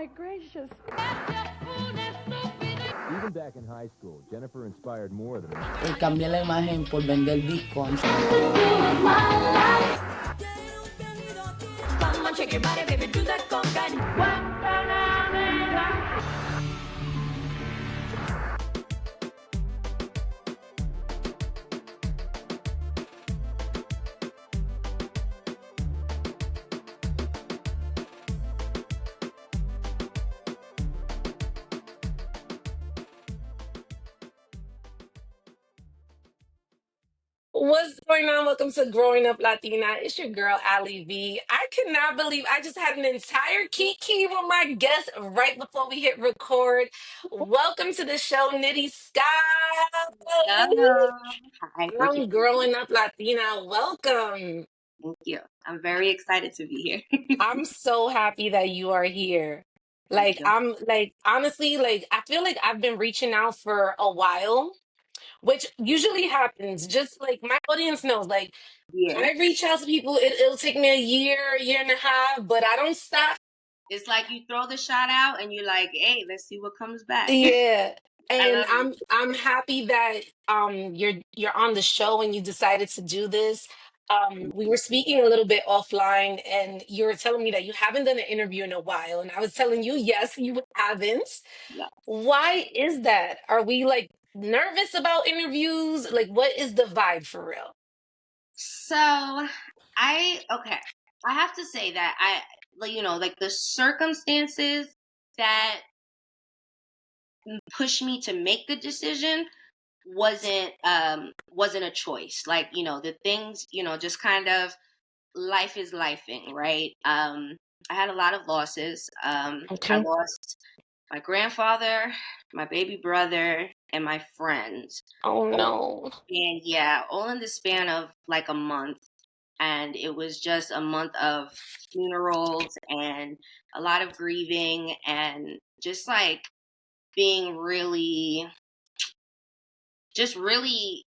my gracious. Even back in high school, Jennifer inspired more than Y cambié la imagen por vender discos. Come on, shake your body, baby, do that conga. What's going on? Welcome to Growing Up Latina. It's your girl, Ali V. I cannot believe I just had an entire Kiki with my guest right before we hit record. Welcome to the show, Nitty Scott. Hello. Hi. Thank you. I'm Growing Up Latina. Welcome. Thank you. I'm very excited to be here. I'm so happy that you are here. Thank Like, you. I'm like, honestly, like, I feel like I've been reaching out for a while, which usually happens. Just like my audience knows, like, Yeah. I reach out to people. It'll take me a year and a half, but I don't stop. It's like you throw the shot out and you're like, hey, let's see what comes back. Yeah, I and love it. I'm happy that you're on the show and you decided to do this. We were speaking a little bit offline, and you were telling me that you haven't done an interview in a while, and I was telling you, yes, you haven't. Yeah. Why is that? Are we like nervous about interviews? Like, what is the vibe for real? So okay. I have to say that like the circumstances that pushed me to make the decision wasn't a choice. Like, the things, just kind of life is lifing, right? I had a lot of losses. I Okay. lost my grandfather, my baby brother, and my friends. Oh All, no. and yeah, all in the span of like a month. And it was just a month of funerals and a lot of grieving and just like being really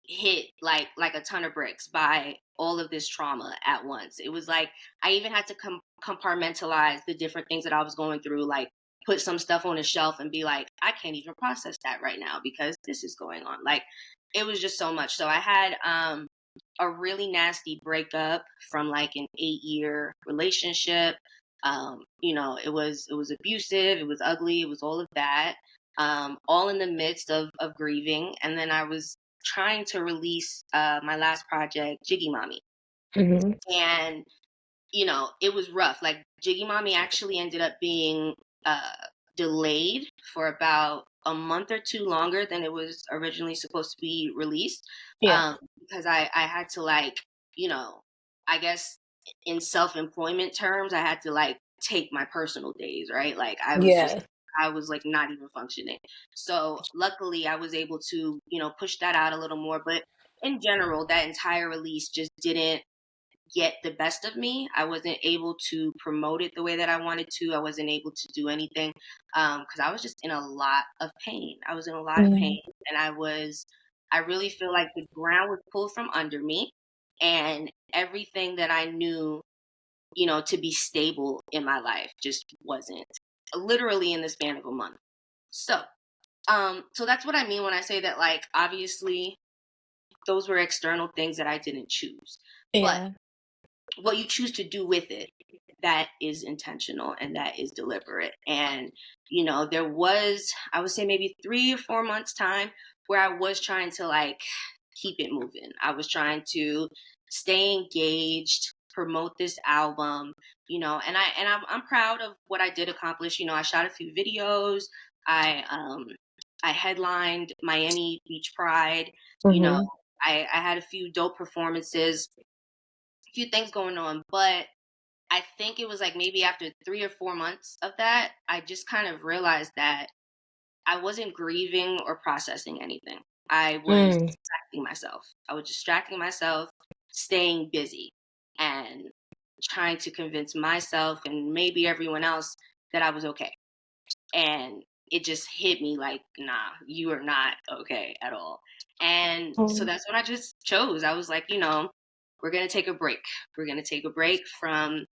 hit like a ton of bricks by all of this trauma at once. It was like I even had to compartmentalize the different things that I was going through, like put some stuff on a shelf and be like, I can't even process that right now because this is going on. Like it was just so much. So I had a really nasty breakup from like an 8-year relationship. It was abusive, it was ugly, it was all of that. All in the midst of grieving. And then I was trying to release my last project, Jiggy Mami. Hmm. And, it was rough. Like, Jiggy Mami actually ended up being delayed for about a month or two longer than it was originally supposed to be released. Yeah. Because I had to, like, I guess in self-employment terms, I had to, like, take my personal days, right? Like, Yeah. I was like not even functioning. So luckily I was able to, push that out a little more. But in general, that entire release just didn't get the best of me. I wasn't able to promote it the way that I wanted to. I wasn't able to do anything because I was just in a lot of pain. I was in a lot of Mm. pain, and I really feel like the ground was pulled from under me, and everything that I knew, to be stable in my life just wasn't, literally in the span of a month. So that's what I mean when I say that, like, obviously those were external things that I didn't choose. But Yeah. what you choose to do with it, that is intentional and that is deliberate. And, there was, I would say maybe 3 or 4 months time where I was trying to like keep it moving. I was trying to stay engaged, promote this album, I'm proud of what I did accomplish. I shot a few videos. I headlined Miami Beach Pride. You know, Hmm. I had a few dope performances, a few things going on, but I think it was like maybe after 3 or 4 months of that, I just kind of realized that I wasn't grieving or processing anything. I was Mm. distracting myself. I was distracting myself, staying busy, and trying to convince myself and maybe everyone else that I was okay. And it just hit me like, nah, you are not okay at all. And so Mm. that's what I just chose. I was like, we're going to take a break. We're going to take a break from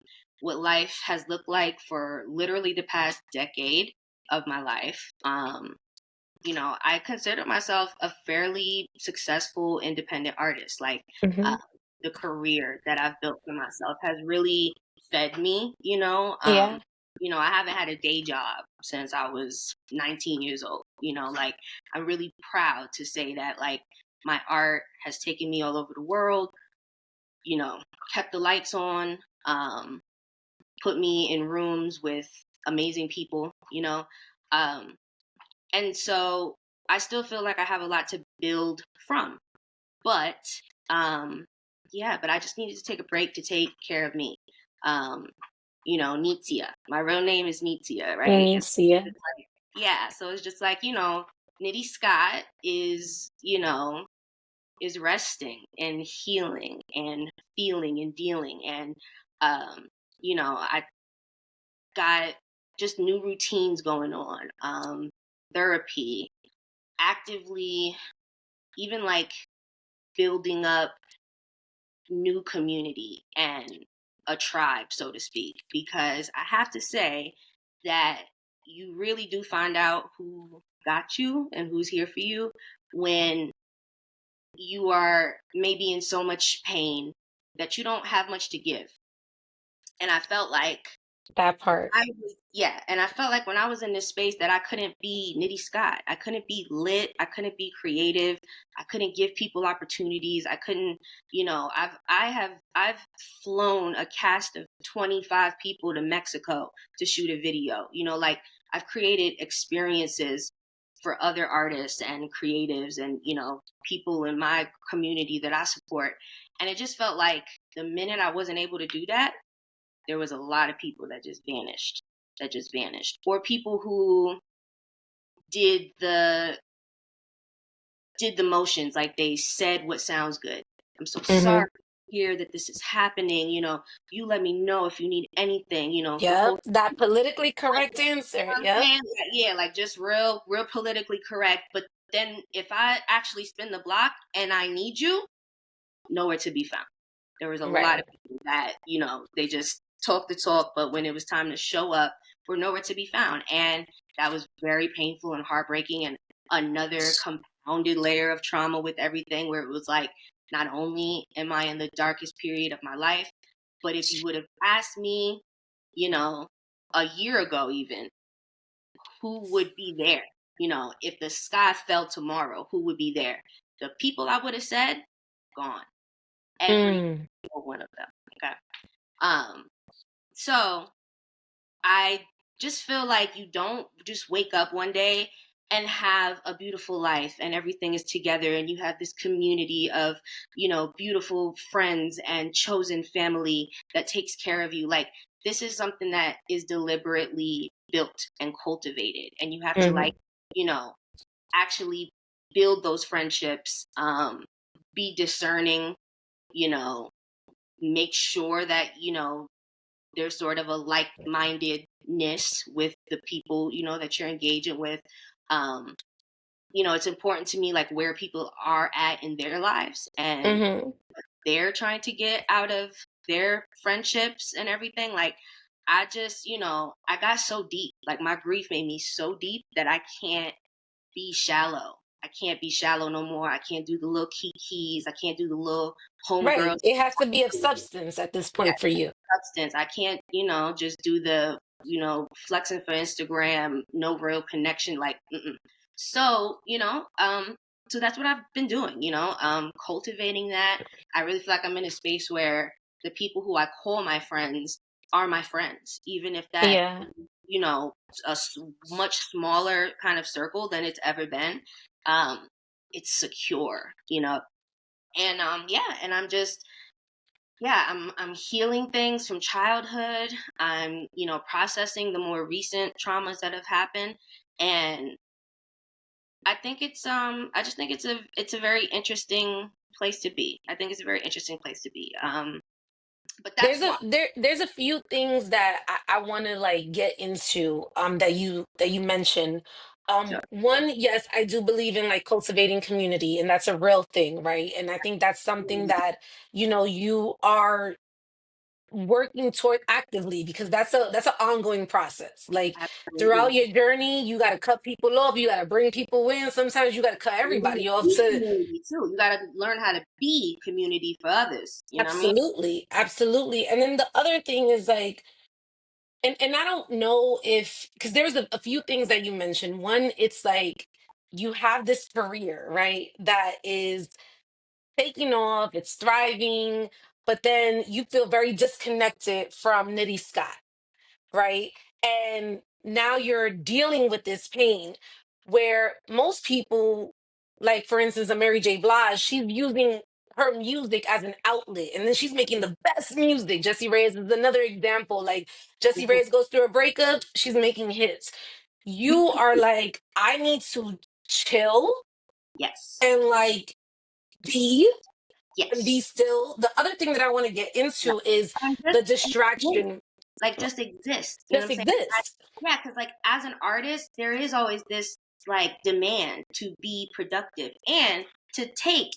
what life has looked like for literally the past decade of my life. I consider myself a fairly successful independent artist. Like, uh, Hmm. the career that I've built for myself has really fed me. Yeah. I haven't had a day job since I was 19 years old. Like, I'm really proud to say that, like, my art has taken me all over the world. You know, kept the lights on. Put me in rooms with amazing people. Um, and so I still feel like I have a lot to build from. But yeah, but I just needed to take a break to take care of me. Um, Nitzia. My real name is Nitzia, right? Mm, And so see ya. it's like, yeah, so it's just like, Nitty Scott is resting and healing and feeling and dealing. And I got just new routines going on, therapy, actively even like building up new community and a tribe, so to speak, because I have to say that you really do find out who got you and who's here for you when you are maybe in so much pain that you don't have much to give. And I felt like That part. yeah, and I felt like when I was in this space that I couldn't be Nitty Scott. I couldn't be lit. I couldn't be creative. I couldn't give people opportunities. I couldn't, I've flown a cast of 25 people to Mexico to shoot a video. Like, I've created experiences for other artists and creatives and, people in my community that I support. And it just felt like the minute I wasn't able to do that, there was a lot of people that just vanished, or people who did the did the motions, like they said what sounds good. I'm so Hmm. sorry to hear that this is happening. You let me know if you need anything. The Yep. whole, That politically like, correct answer. I'm Yep. saying? Yeah, like, just real politically correct. But then if I actually spin the block and I need you, nowhere to be found. There was a lot Right. of people that, they just talked the talk, but when it was time to show up, were nowhere to be found. And that was very painful and heartbreaking, and another compounded layer of trauma with everything, where it was like, not only am I in the darkest period of my life, but if you would have asked me, you know, a year ago even, who would be there? If the sky fell tomorrow, who would be there? The people I would have said, gone. Every Mm. single one of them. Okay. Um, so I just feel like you don't just wake up one day and have a beautiful life and everything is together and you have this community of, beautiful friends and chosen family that takes care of you. Like, this is something that is deliberately built and cultivated, and you have to, Hmm. like, you know, actually build those friendships, be discerning, you know, make sure that, there's sort of a like-mindedness with the people, that you're engaging with. um it's important to me, like, where people are at in their lives and Hmm. they're trying to get out of their friendships and everything. Like, I just, I got so deep. Like, my grief made me so deep that I can't be shallow. I can't be shallow no more. I can't do the little kikis. I can't do the little homegirl. Right. It has to be of substance at this Yeah, point for you. substance. I can't, just do the, flexing for Instagram, no real connection. Like, mm-mm. So, so that's what I've been doing, cultivating that. I really feel like I'm in a space where the people who I call my friends are my friends, even if that, Yeah. you know, much smaller kind of circle than it's ever been. Um, it's secure, and yeah, and I'm just, yeah, I'm healing things from childhood. I'm, processing the more recent traumas that have happened, and I just think it's a very interesting place to be. I think it's a very interesting place to be. But that's why. There's a few things that I want to like get into that you mentioned. Sure. One, yes, I do believe in like cultivating community, and that's a real thing, right? And I think that's something that you are working toward actively, because that's an ongoing process. Like throughout Absolutely. your journey, you got to cut people off, you got to bring people in. Sometimes you got to cut You're gonna everybody off be to community too. You gotta learn how to be community for others. You know what I mean? absolutely, absolutely. And then the other thing is like, and I don't know if, because there's a few things that you mentioned. One, it's like you have this career, right? That is taking off, it's thriving, but then you feel very disconnected from Nitty Scott, right? And now you're dealing with this pain where most people, like for instance, a Mary J. Blige, she's using her music as an outlet, and then she's making the best music. Jessie Reyes is another example. Like Jessie Mhm. Reyes goes through a breakup, she's making hits. You are like, I need to chill Yes. and like be and be Yes. still. The other thing that I want to get Yeah. into is And the just exist. distraction. Like just exist. You know what Just I'm saying? exist. Yeah, because like as an artist, there is always this like demand to be productive and to take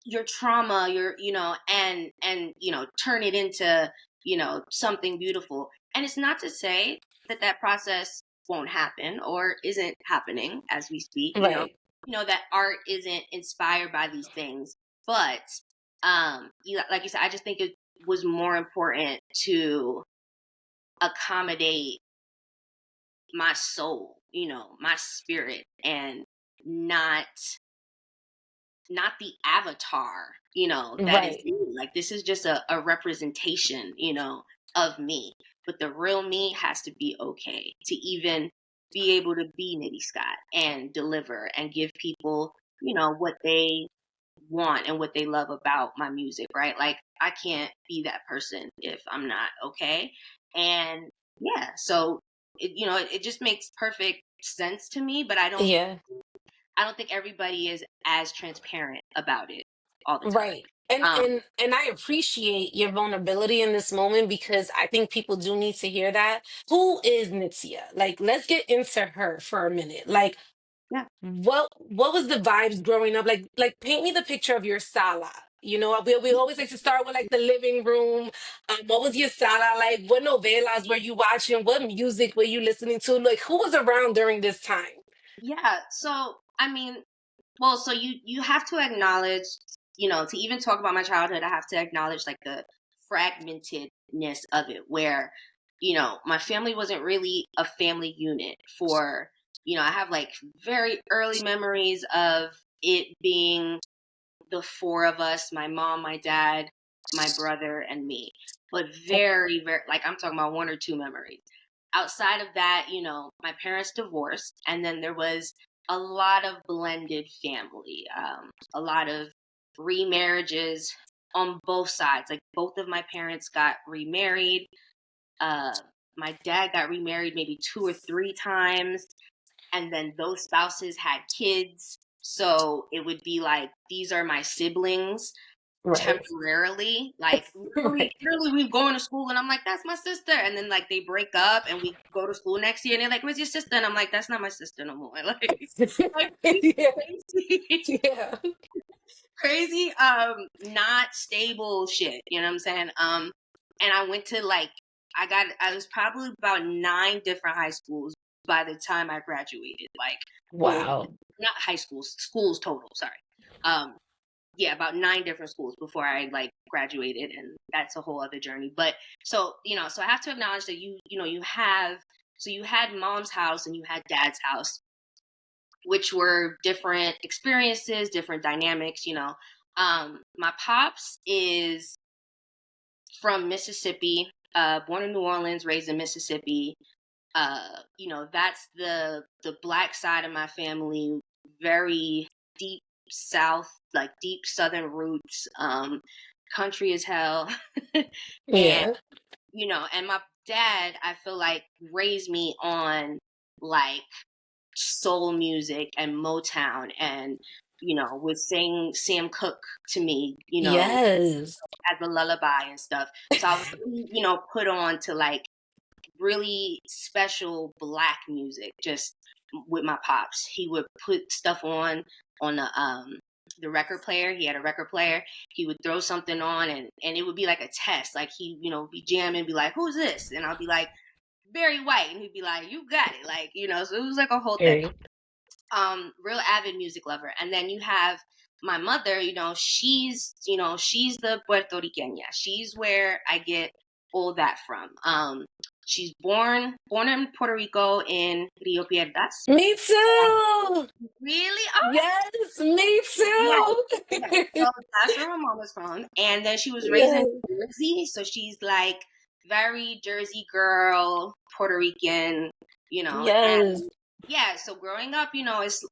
your trauma, your and turn it into something beautiful. And it's not to say that that process won't happen or isn't happening as we speak. Right. That art isn't inspired by these things, but like you said, I just think it was more important to accommodate my soul, my spirit, and not not the avatar, that is Right. me. Like this is just a representation, of me. But the real me has to be okay to even be able to be Nitty Scott and deliver and give people, what they want and what they love about my music, right? Like I can't be that person if I'm not okay. And yeah, so it just makes perfect sense to me, but Yeah. I don't think everybody is as transparent about it all the time. Right. And Um, and and I appreciate your vulnerability in this moment because I think people do need to hear that. Who is Nitzia? Like, let's get into her for a minute. Like, yeah, what was the vibes growing up? Like paint me the picture of your sala. You know, we always like to start with like the living room. What was your sala like? What novelas were you watching? What music were you listening to? Like, who was around during this time? yeah. So I mean, well, so you have to acknowledge, to even talk about my childhood, I have to acknowledge like the fragmentedness of it, where my family wasn't really a family unit. I have like very early memories of it being the four of us, my mom, my dad, my brother, and me. But very, very, like I'm talking about one or two memories. Outside of that, my parents divorced, and then there was a lot of blended family, a lot of remarriages on both sides. Like both of my parents got remarried. Uh, my dad got remarried maybe two or three times, and then those spouses had kids. So it would be like, these are my siblings Right. temporarily. Like Right. literally we going to school and I'm like, that's my sister. And then like they break up and we go to school next year and they're like, where's your sister? And I'm like, that's not my sister no more. Like Yeah. crazy, Yeah. crazy, not stable shit. You know what I'm saying? And I went to like, I was probably about 9 different high schools by the time I graduated. Like, well, Wow. not high schools, schools total. Sorry. Um, yeah, about 9 different schools before I like graduated, and that's a whole other journey. But so I have to acknowledge that you had mom's house and you had dad's house, which were different experiences, different dynamics. My pops is from Mississippi, born in New Orleans, raised in Mississippi. That's the black side of my family, very deep South, like deep Southern roots, country as hell. and Yeah. and my dad, I feel like raised me on like soul music and Motown, and would sing Sam Cooke to me, Yes. as a lullaby and stuff. So I was really, put on to like really special black music just with my pops. He would put stuff on the the record player. He had a record player. He would throw something on, and it would be like a test. Like he, be jamming, be like, "Who's this?" And I'll be like, "Barry White," and he'd be like, "You got it." Like, so it was like a whole thing. Period. Real avid music lover. And then you have my mother. She's the Puerto Riqueña. She's where I get all that from. She's born in Puerto Rico in Rio Piedras. Me too. Really? Oh, Yes, me yes. too. Yes. So that's where my mom was from. And then she was raised Yes. in Jersey. So she's like very Jersey girl, Puerto Rican, and Yes. yeah, so growing up, it's,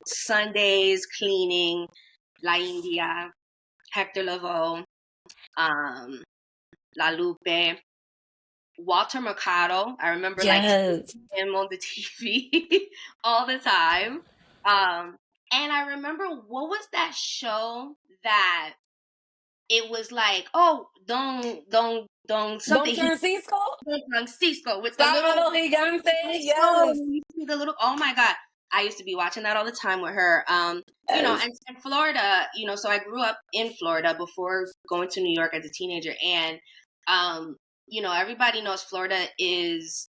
Sundays, cleaning, La India, Hector Lavoe, La Lupe, Walter Mercado. I remember like Yes. him on the TV all the time. And I remember, what was that show that it was like, oh, don't Don something. Francisco. Don Francisco with the little Sábado Gigante. oh, Yes. you see the little, oh my God. I used to be watching that all the time with her. Yes. And Florida, so I grew up in Florida before going to New York as a teenager. And, everybody knows Florida is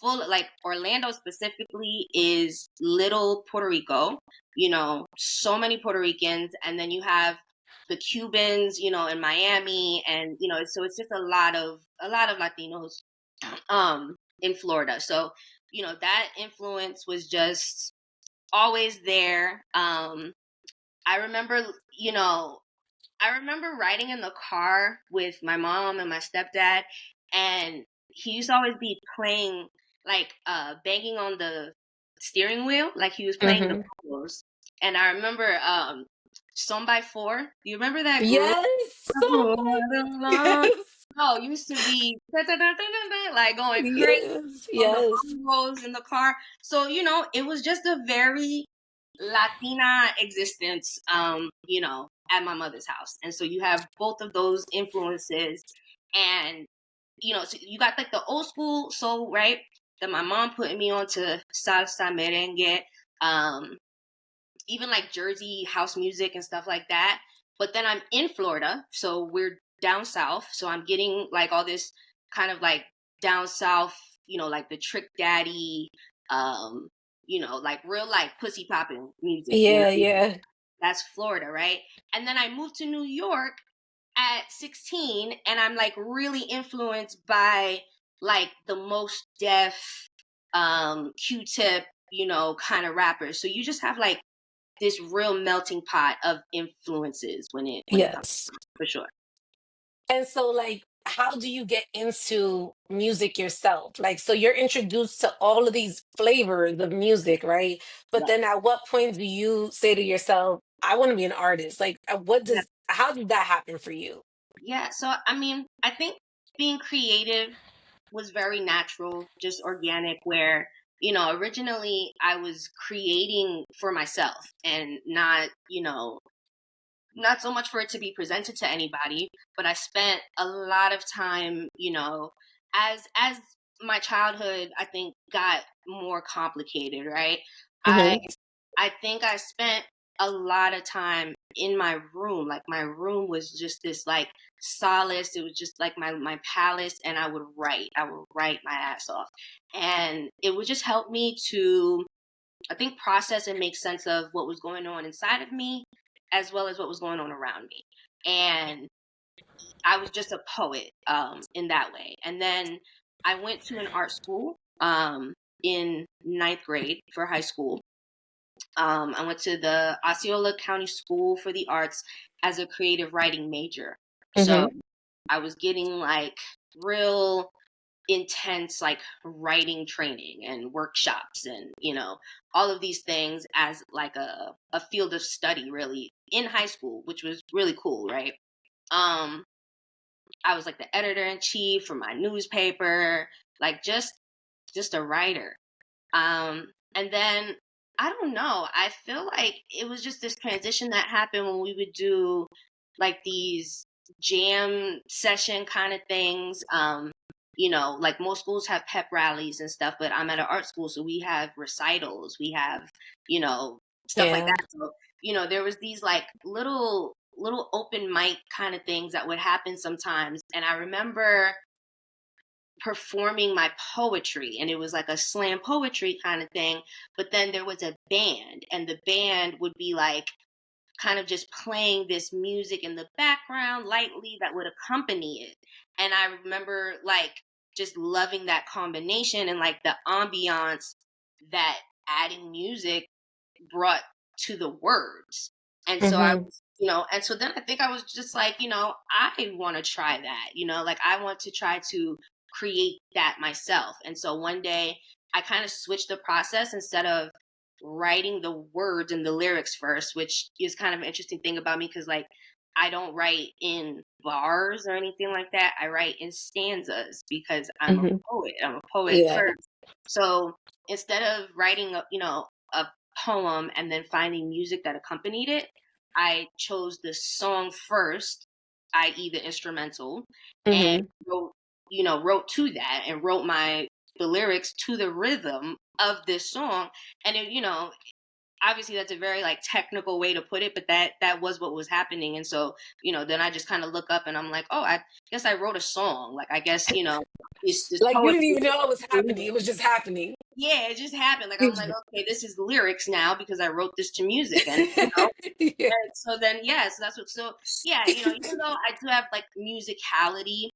full, like Orlando specifically is little Puerto Rico, so many Puerto Ricans. And then you have the Cubans, in Miami. And, so it's just a lot of Latinos, in Florida. So, that influence was just always there. I remember, riding in the car with my mom and my stepdad, and he used to always be playing, like, banging on the steering wheel, like he was playing the bongos. And I remember, Son by Four. Do you remember that group? Yes. So yes. Oh, used to be like going crazy Yes. on the Yes. bongos in the car. So, it was just a very Latina existence, at my mother's house. And so you have both of those influences. And, so you got like the old school soul, right? That my mom put me on to salsa, merengue, even like Jersey house music and stuff like that. But then I'm in Florida, so we're down south. So I'm getting like all this kind of like down south, like the Trick Daddy, like real like pussy popping music. Yeah. Yeah. That's Florida, right? And then I moved to New York at 16, and I'm like really influenced by like the Most Def, Q-Tip, kind of rappers. So you just have like this real melting pot of influences when it comes, Yes. for sure. And so, like, how do you get into music yourself? Like, so you're introduced to all of these flavors of music, right? But Yeah. then at what point do you say to yourself, I want to be an artist? Like, Yeah. how did that happen for you? Yeah. So, I mean, I think being creative was very natural, just organic, where, originally I was creating for myself and not, not so much for it to be presented to anybody, but I spent a lot of time, as my childhood, I think, got more complicated, right? I Hmm. I think I spent a lot of time in my room. Like my room was just this like solace. It was just like my palace, and I would write. I would write my ass off. And it would just help me to, I think, process and make sense of what was going on inside of me as well as what was going on around me. And I was just a poet, in that way. And then I went to an art school, in ninth grade for high school. I went to the Osceola County School for the Arts as a creative writing major. Hmm. So I was getting like real intense like writing training and workshops and all of these things as like a field of study really in high school, which was really cool, right? I was like the editor-in-chief for my newspaper, like just a writer. And then I don't know, I feel like it was just this transition that happened when we would do like these jam session kind of things. Like most schools have pep rallies and stuff, but I'm at an art school, so we have recitals, we have, stuff like Yeah. that. So there was these like little open mic kind of things that would happen sometimes. And I remember performing my poetry, and it was like a slam poetry kind of thing. But then there was a band, and the band would be like kind of just playing this music in the background lightly that would accompany it. And I remember like just loving that combination and like the ambiance that adding music brought to the words. And so I Mm-hmm. was, and so then I think I was just like, I want to try that, like I want to try to create that myself. And so one day I kind of switched the process. Instead of writing the words and the lyrics first, which is kind of an interesting thing about me, because like I don't write in bars or anything like that. I write in stanzas because I'm a Mm-hmm. poet. I'm a poet Yeah. first. So instead of writing a poem and then finding music that accompanied it, I chose the song first, i.e. the instrumental, and Mm-hmm. wrote to that and wrote the lyrics to the rhythm of this song. And obviously that's a very like technical way to put it, but that was what was happening. And so, then I just kind of look up and I'm like, oh, I guess I wrote a song. Like, I guess, it's Like you didn't poetry. even know it was happening. It was just happening. Yeah, it just happened. Like, I'm like, okay, this is lyrics now because I wrote this to music. And, Yeah. and so then, yeah, so that's what, so yeah, even though I do have like musicality,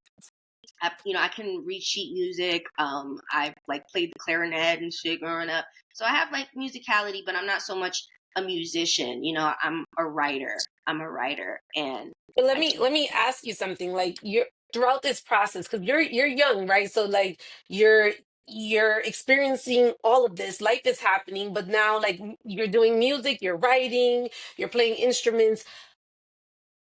I can read sheet music. I've like played the clarinet and shit growing up. So I have like musicality, but I'm not so much a musician. I'm a writer. And But let I me keep, let me ask you something. Like you're throughout this process, because you're young, right? So like you're experiencing all of this. Life is happening, but now like you're doing music, you're writing, you're playing instruments.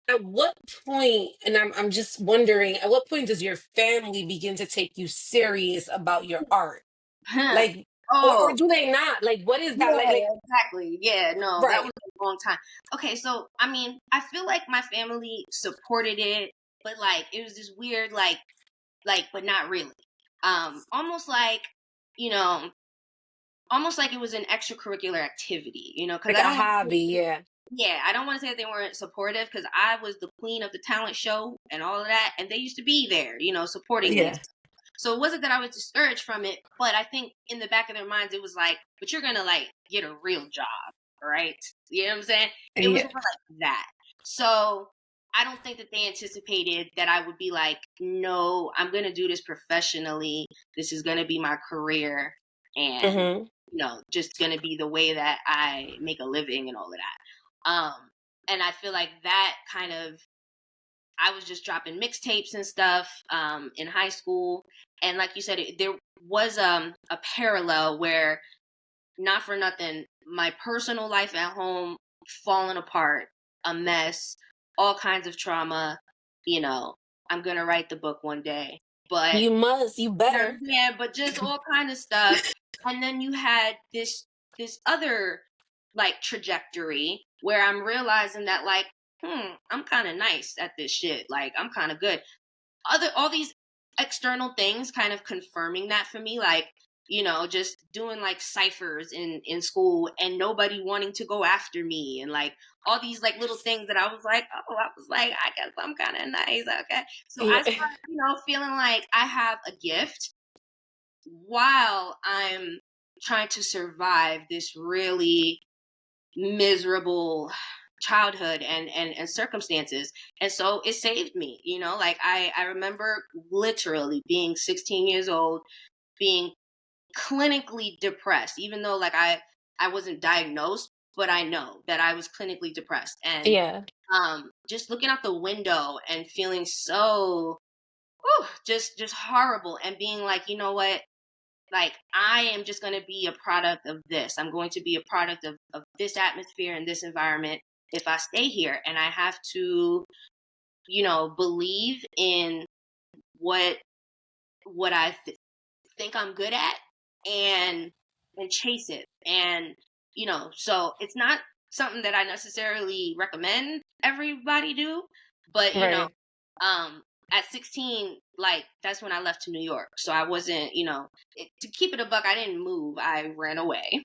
At what point, and I'm just wondering, at what point does your family begin to take you serious about your art? Like, or oh, do they not? Like, what is that? yeah, Like, exactly. Yeah, no, that right. was a long time. Okay, so I mean, I feel like my family supported it, but like it was this weird, but not really. Almost like, you know, almost like it was an extracurricular activity, because Like I a don't want hobby, yeah. yeah, I don't want to say that they weren't supportive, because I was the queen of the talent show and all of that, and they used to be there, supporting me. Yeah. So it wasn't that I was discouraged from it, but I think in the back of their minds, it was like, but you're going to like get a real job, right? You know what I'm saying? It was Yeah. more like that. So I don't think that they anticipated that I would be like, no, I'm going to do this professionally. This is going to be my career. And, Hmm. just going to be the way that I make a living and all of that. And I feel like that kind of, I was just dropping mixtapes and stuff in high school. And like you said, there was a parallel where, not for nothing, my personal life at home falling apart, a mess, all kinds of trauma. You know, I'm gonna write the book one day, but You must, you better. yeah, but just all kind of stuff. And then you had this other like trajectory where I'm realizing that like, I'm kind of nice at this shit. Like, I'm kind of good. All these external things kind of confirming that for me, like, just doing like ciphers in school and nobody wanting to go after me, and like all these like little things that I was like, oh, I was like, I guess I'm kind of nice, okay. So I Yeah. started, feeling like I have a gift while I'm trying to survive this really miserable childhood and circumstances. And so it saved me, like I remember literally being 16 years old, being clinically depressed, even though like I wasn't diagnosed, but I know that I was clinically depressed. And Yeah. just looking out the window and feeling so whew, just horrible, and being like, you know what, like I am just going to be a product of this. I'm going to be a product of this atmosphere and this environment if I stay here. And I have to, believe in what I think I'm good at, and chase it. And so it's not something that I necessarily recommend everybody do, but Right. um at 16, like that's when I left to New York. So I wasn't, to keep it a buck, I didn't move. I ran away.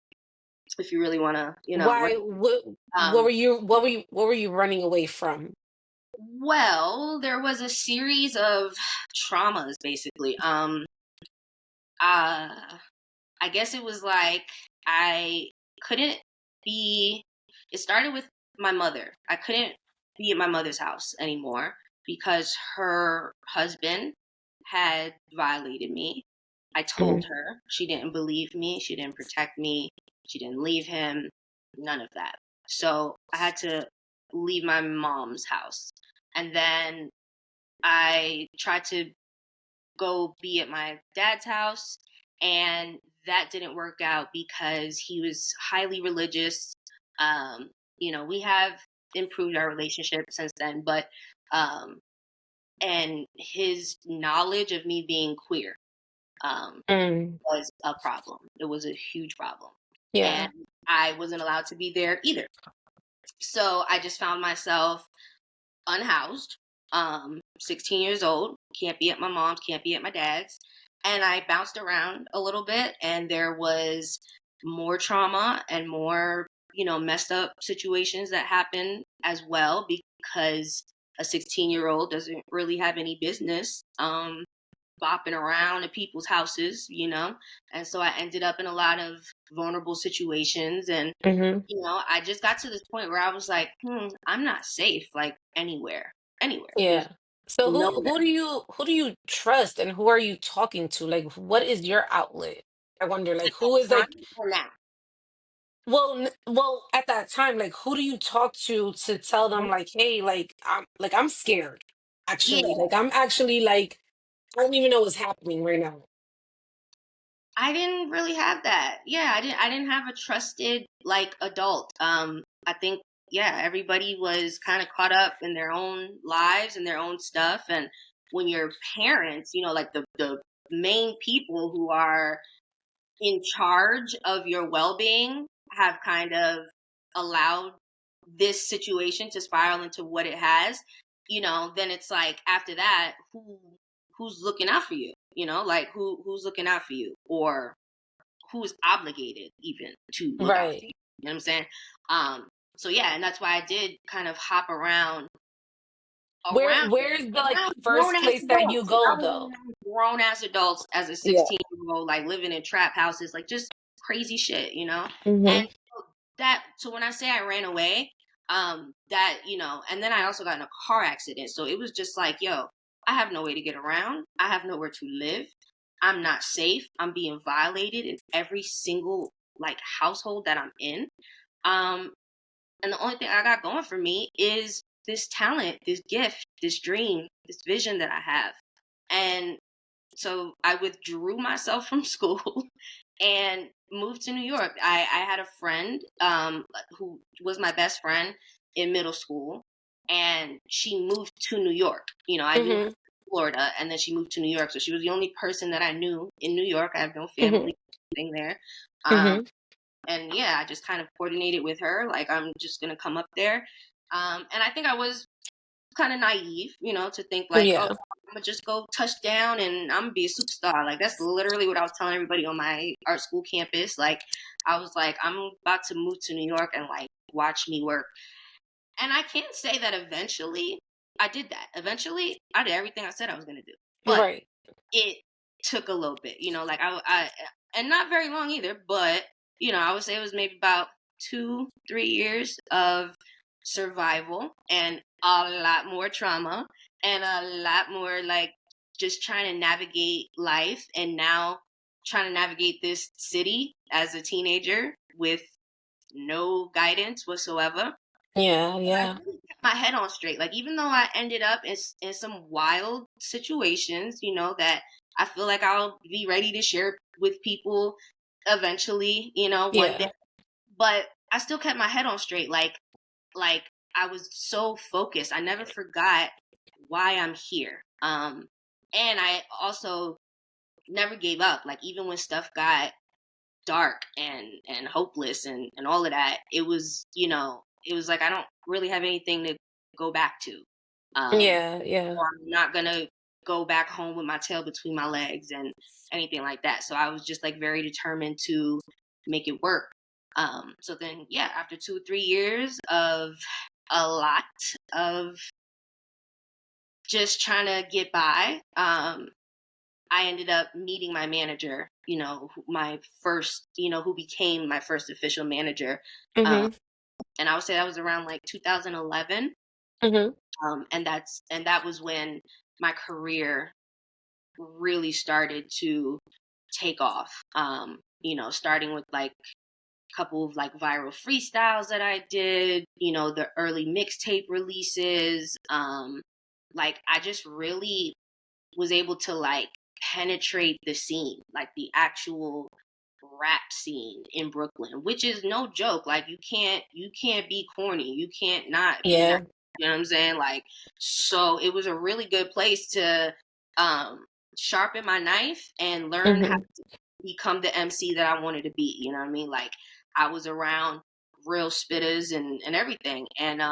if you really want to, Why? What um, were you? What were you running away from? well, there was a series of traumas, basically. Uh, I guess it was like I couldn't be. It started with my mother. I couldn't be at my mother's house anymore because her husband had violated me. I Mm. told her. She didn't believe me. She didn't protect me. She didn't leave him. None of that. So I had to leave my mom's house. And then I tried to go be at my dad's house, and that didn't work out because he was highly religious. We have improved our relationship since then, but um, and his knowledge of me being queer um, Mm. was a problem. It was a huge problem, and Yeah. I wasn't allowed to be there either. So I just found myself unhoused, 16 years old, can't be at my mom's, can't be at my dad's. And I bounced around a little bit, and there was more trauma and more, messed up situations that happened as well because a 16-year-old doesn't really have any business bopping around at people's houses. And so I ended up in a lot of vulnerable situations, and Hmm. I just got to this point where I was like, I'm not safe, like anywhere, anywhere. There's Yeah. So who nowhere. who do you who do you trust and who are you talking to? Like, what is your outlet? I wonder, like, who is Time like, or now. well, at that time, like, who do you talk to tell them, like, hey, like I'm scared, Yeah, actually, like I'm actually like I don't even know what's happening right now. I didn't really have that. Yeah, I didn't have a trusted like adult. I think yeah, everybody was kind of caught up in their own lives and their own stuff. And when your parents, like the main people who are in charge of your well-being have kind of allowed this situation to spiral into what it has, then it's like after that, who's looking out for you? Like who's looking out for you, or who's obligated even to look out for you? Right. You know what I'm saying? Um, so yeah, and that's why I did kind of hop Where's the like around grown first ass place that you adults. go I was though? around grown ass adults as a Yeah. 16-year-old, like living in trap houses, like just crazy shit. Hmm. And so when I say I ran away, and then I also got in a car accident. So it was just like, yo, I have no way to get around. I have nowhere to live. I'm not safe. I'm being violated in every single like household that I'm in. Um, and the only thing I got going for me is this talent, this gift, this dream, this vision that I have. And so I withdrew myself from school and moved to New York. I had a friend who was my best friend in middle school, and she moved to New York. I knew her Hmm. in Florida, and then she moved to New York. So she was the only person that I knew in New York. I have no Hmm. family thing there. Um, Hmm. and yeah, I just kind of coordinated with her, like I'm just gonna come up there. And I think I was kind of naive, to think like, oh, Yeah. I'm gonna just go touch down and I'm gonna be a superstar. Like that's literally what I was telling everybody on my art school campus. Like I was like, I'm about to move to New York and like watch me work. And I can say that eventually I did that. Eventually I did everything I said I was gonna do. But Right. it took a little bit, like and not very long either, but I would say it was maybe about 2-3 years of survival and a lot more trauma and a lot more like just trying to navigate life, and now trying to navigate this city as a teenager with no guidance whatsoever. Yeah. I Yeah. really kept my head on straight. Like even though I ended up in some wild situations, that I feel like I'll be ready to share with people eventually, one day. Yeah. But I still kept my head on straight. Like I was so focused. I never forgot why I'm here. And I also never gave up. Like even when stuff got dark and hopeless and all of that, it was like I don't really have anything to go back to. Yeah. Yeah. Or I'm not gonna go back home with my tail between my legs and anything like that. So I was just like very determined to make it work. So then, yeah, after 2 or 3 years of a lot of just trying to get by, I ended up meeting my manager, my first, who became my first official manager. Um, Mhm. and I would say that was around like 2011. Mhm. And that was when my career really started to take off. Starting with like a couple of like viral freestyles that I did, the early mixtape releases. Like I just really was able to like penetrate the scene, like the actual rap scene in Brooklyn, which is no joke. Like you can't be corny. You can't not be nice. Yeah. You know what I'm saying? Like, so it was a really good place to um sharpen my knife and learn how Mhm. to become the MC that I wanted to be. You know what I mean? Like I was around real spitters and everything. And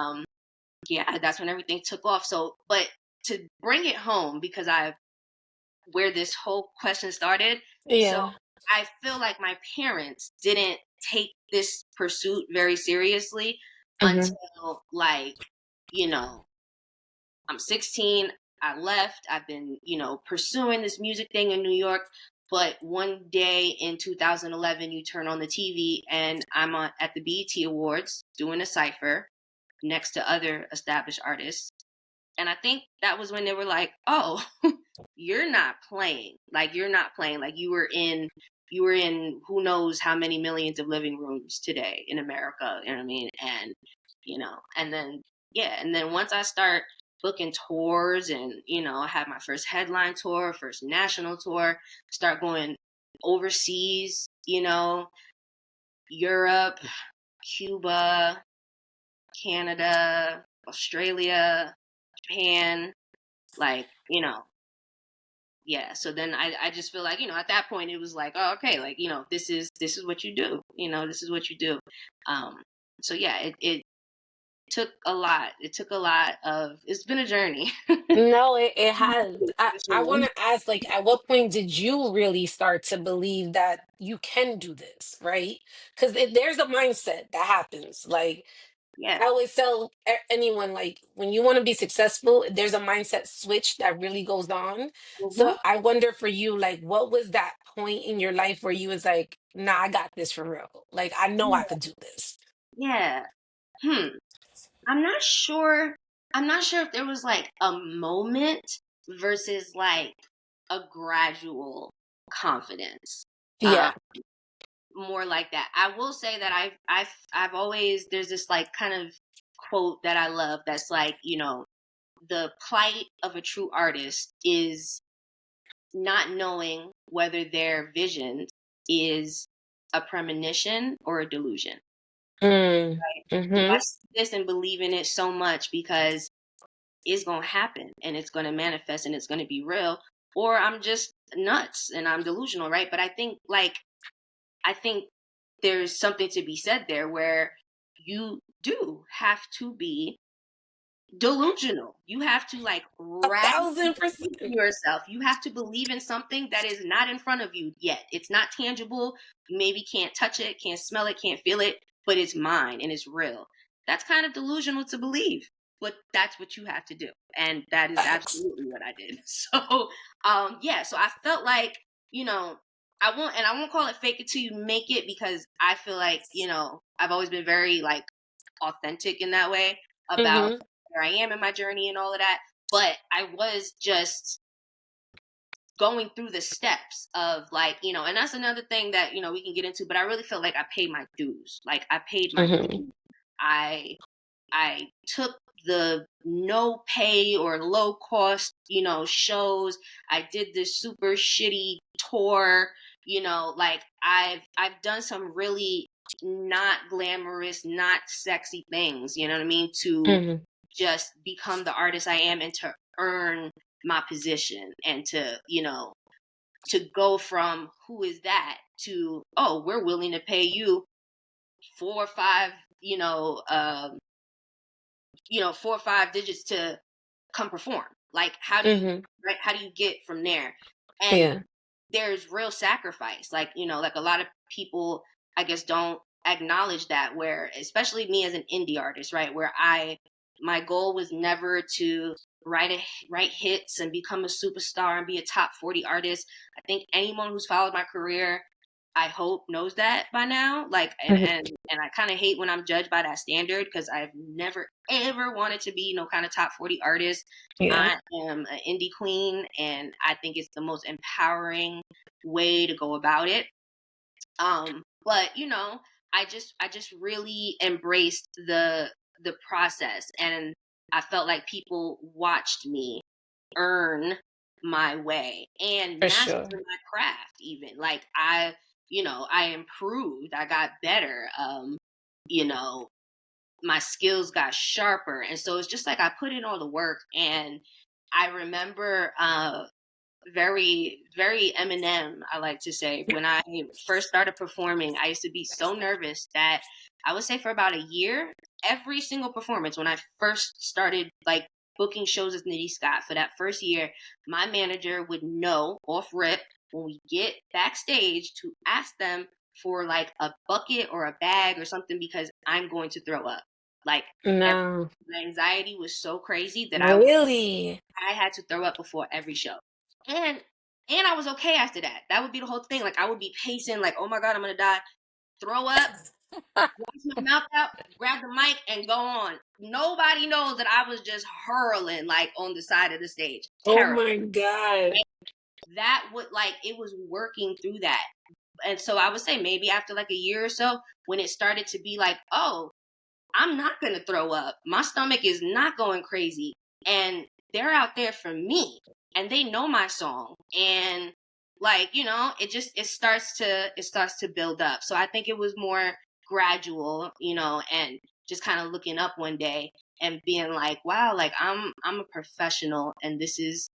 yeah, that's when everything took off. So but to bring it home, because I where this whole question started. So Yeah. I feel like my parents didn't take this pursuit very seriously Mhm. until like, you know, I'm 16, I left, I've been, pursuing this music thing in New York. But one day in 2011, you turn on the TV and I'm at the BET Awards doing a cipher next to other established artists. And I think that was when they were like, "Oh, you're not playing. Like you're not playing. Like you were in who knows how many millions of living rooms today in America." You know what I mean? And and then yeah, and then once I start booking tours and I had my first headline tour, first national tour, start going overseas, Europe, Cuba, Canada, Australia, Japan, like, yeah. So then I just feel like, at that point it was like, oh, okay, like, this is what you do, this is what you do. Um, so yeah, it took a lot. It took a lot of, it's been a journey. No, it has. For I sure. want to ask, like, at what point did you really start to believe that you can do this, right? Because there's a mindset that happens. Like, I Yeah. always tell anyone, like, when you want to be successful, there's a mindset switch that really goes on. So Hmm. I wonder for you, like, what was that point in your life where you was like, nah, I got this for real. Like, I know I could do this. Yeah. Hmm. I'm not sure. I'm not sure if there was like a moment versus like a gradual confidence. Yeah. Um, More like that. I will say that I've always, there's this like kind of quote that I love that's like, the plight of a true artist is not knowing whether their vision is a premonition or a delusion. Mm. Do I Mm-hmm. see this and believe in it so much because it's gonna happen and it's gonna manifest and it's gonna be real, or I'm just nuts and I'm delusional, right? But I think there's something to be said there where you do have to be delusional. You have to like A radically thousand believe in percent. yourself. You have to believe in something that is not in front of you yet. It's not tangible. You maybe can't touch it, can't smell it, can't feel it, but it's mine and it's real. That's kind of delusional to believe, but that's what you have to do. And that is Facts. absolutely what I did. So, yeah, so I felt like, you know, I won't call it fake it till you make it, because I feel like, I've always been very like authentic in that way about Mm-hmm. where I am in my journey and all of that. But I was just going through the steps of like, and that's another thing that, we can get into, but I really feel like I paid my dues. Like I paid my Mm-hmm. dues. I I took the no pay or low cost, shows. I did this super shitty tour, like I've done some really not glamorous, not sexy things, you know what I mean, to Mm-hmm. just become the artist I am and to earn my position and to go from who is that to, oh, we're willing to pay you 4 or 5, 4 or 5 digits to come perform. Like, how do you, Mm-hmm. right? How do you get from there? And Yeah. there's real sacrifice. Like, like a lot of people, I guess, don't acknowledge that, where especially me as an indie artist, right, where my goal was never to write hits and become a superstar and be a top 40 artist. I think anyone who's followed my career, I hope, knows that by now. Like, and I kind of hate when I'm judged by that standard, because I've never ever wanted to be no kind of top 40 artist. Yeah. I am an indie queen, and I think it's the most empowering way to go about it. But I just really embraced the process, and I felt like people watched me earn my way and For master sure. my craft. Even like I improved, I got better. You know, my skills got sharper, and so it's just like I put in all the work. And I remember very, very Eminem, I like to say. When I first started performing, I used to be so nervous that I would say for about a year, every single performance, when I first started like booking shows as Nitty Scott, for that first year, my manager would know off rip when we get backstage to ask them for like a bucket or a bag or something, because I'm going to throw up. Like, No. my anxiety was so crazy that Really? I had to throw up before every show. And I was okay after that. That would be the whole thing. Like, I would be pacing, like, oh my God, I'm gonna die. Throw up, wash my mouth out, grab the mic, and go on. Nobody knows that I was just hurling like on the side of the stage. Oh Terrible. my God. That would, like, it was working through that. And so I would say maybe after like a year or so, when it started to be like, oh, I'm not going to throw up. My stomach is not going crazy. And they're out there for me. And they know my song. And like, it starts to build up. So I think it was more gradual, and just kind of looking up one day and being like, wow, like I'm a professional, and this is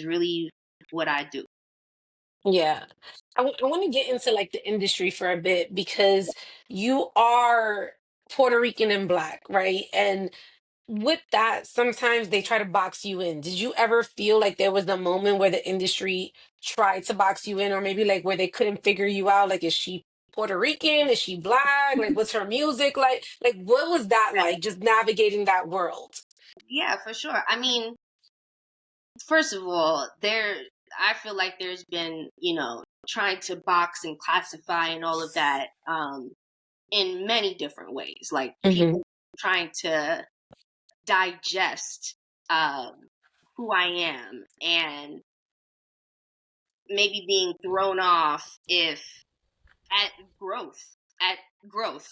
really what I do. Yeah. I want to get into like the industry for a bit because you are Puerto Rican and Black, right? And with that, sometimes they try to box you in. Did you ever feel like there was a moment where the industry tried to box you in, or maybe like where they couldn't figure you out? Like, is she Puerto Rican? Is she Black? Like, what's her music like? Like, what was that Yeah, like, just navigating that world? yeah, for sure. I mean, first of all, I feel like there's been, trying to box and classify and all of that, in many different ways. Like, Hmm. people trying to digest um, who I am, and maybe being thrown off if at growth, at growth,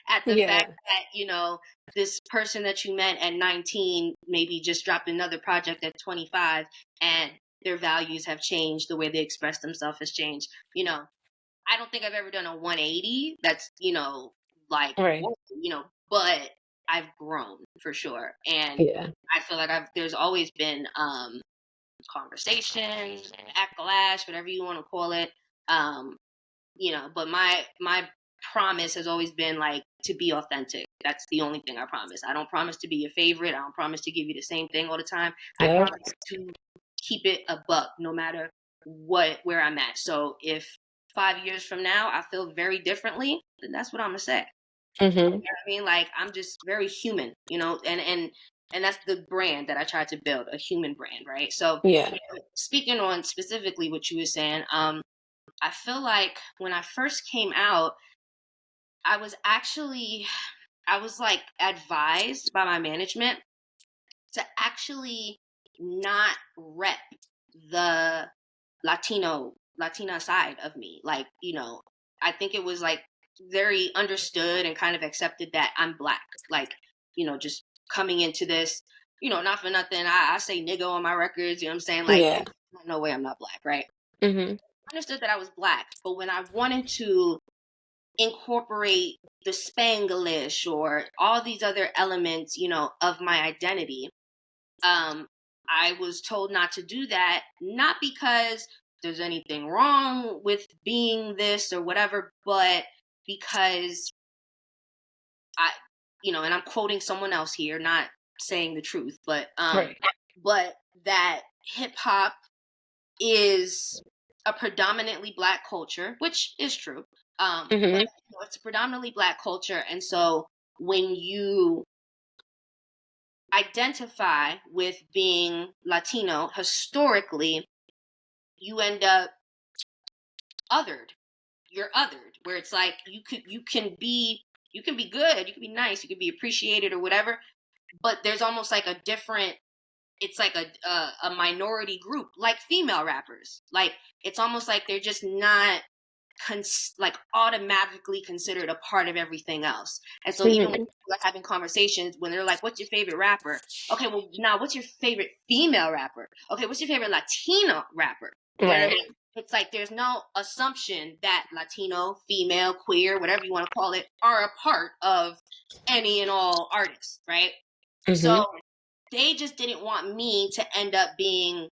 at the fact Yeah, that, this person that you met at 19 maybe just dropped another project at 25, and their values have changed, the way they express themselves has changed. I don't think I've ever done a 180 that's, like, right. whoa, but I've grown for sure. And Yeah. I feel like there's always been conversation, backlash, whatever you want to call it. Um, but my promise has always been like to be authentic. That's the only thing I promise. I don't promise to be your favorite. I don't promise to give you the same thing all the time. I Yep. promise to keep it a buck no matter where I'm at. So if 5 years from now I feel very differently, then that's what I'm gonna say. You know Hmm. what I mean? Like, I'm just very human, and that's the brand that I tried to build, a human brand, right? So, Yeah. speaking on specifically what you were saying, I feel like when I first came out, I was actually I was like advised by my management to actually not rep the Latina side of me. Like, I think it was like very understood and kind of accepted that I'm Black. Like, just coming into this, not for nothing, I say nigga on my records, you know what I'm saying? Like, Yeah. no way I'm not Black, right? Hmm. I understood that I was Black, but when I wanted to incorporate the Spanglish or all these other elements, of my identity, um, I was told not to do that, not because there's anything wrong with being this or whatever, but because I, and I'm quoting someone else here, not saying the truth, Right. but that hip hop is a predominantly Black culture, which is true. But Mm-hmm. it's a predominantly Black culture, and so when you identify with being Latino, historically, you end up othered. You're othered, where it's like you can be good, you can be nice, you can be appreciated or whatever, but there's almost like a different, it's like a minority group, like female rappers. Like it's almost like they're just not like automatically considered a part of everything else. And so even when Mm-hmm. people are having conversations, when they're like, "What's your favorite rapper?" Okay, well now, what's your favorite female rapper? Okay, what's your favorite Latino rapper? You know what I Right. mean? It's like there's no assumption that Latino, female, queer, whatever you want to call it, are a part of any and all artists, right? Mm-hmm. So they just didn't want me to end up being,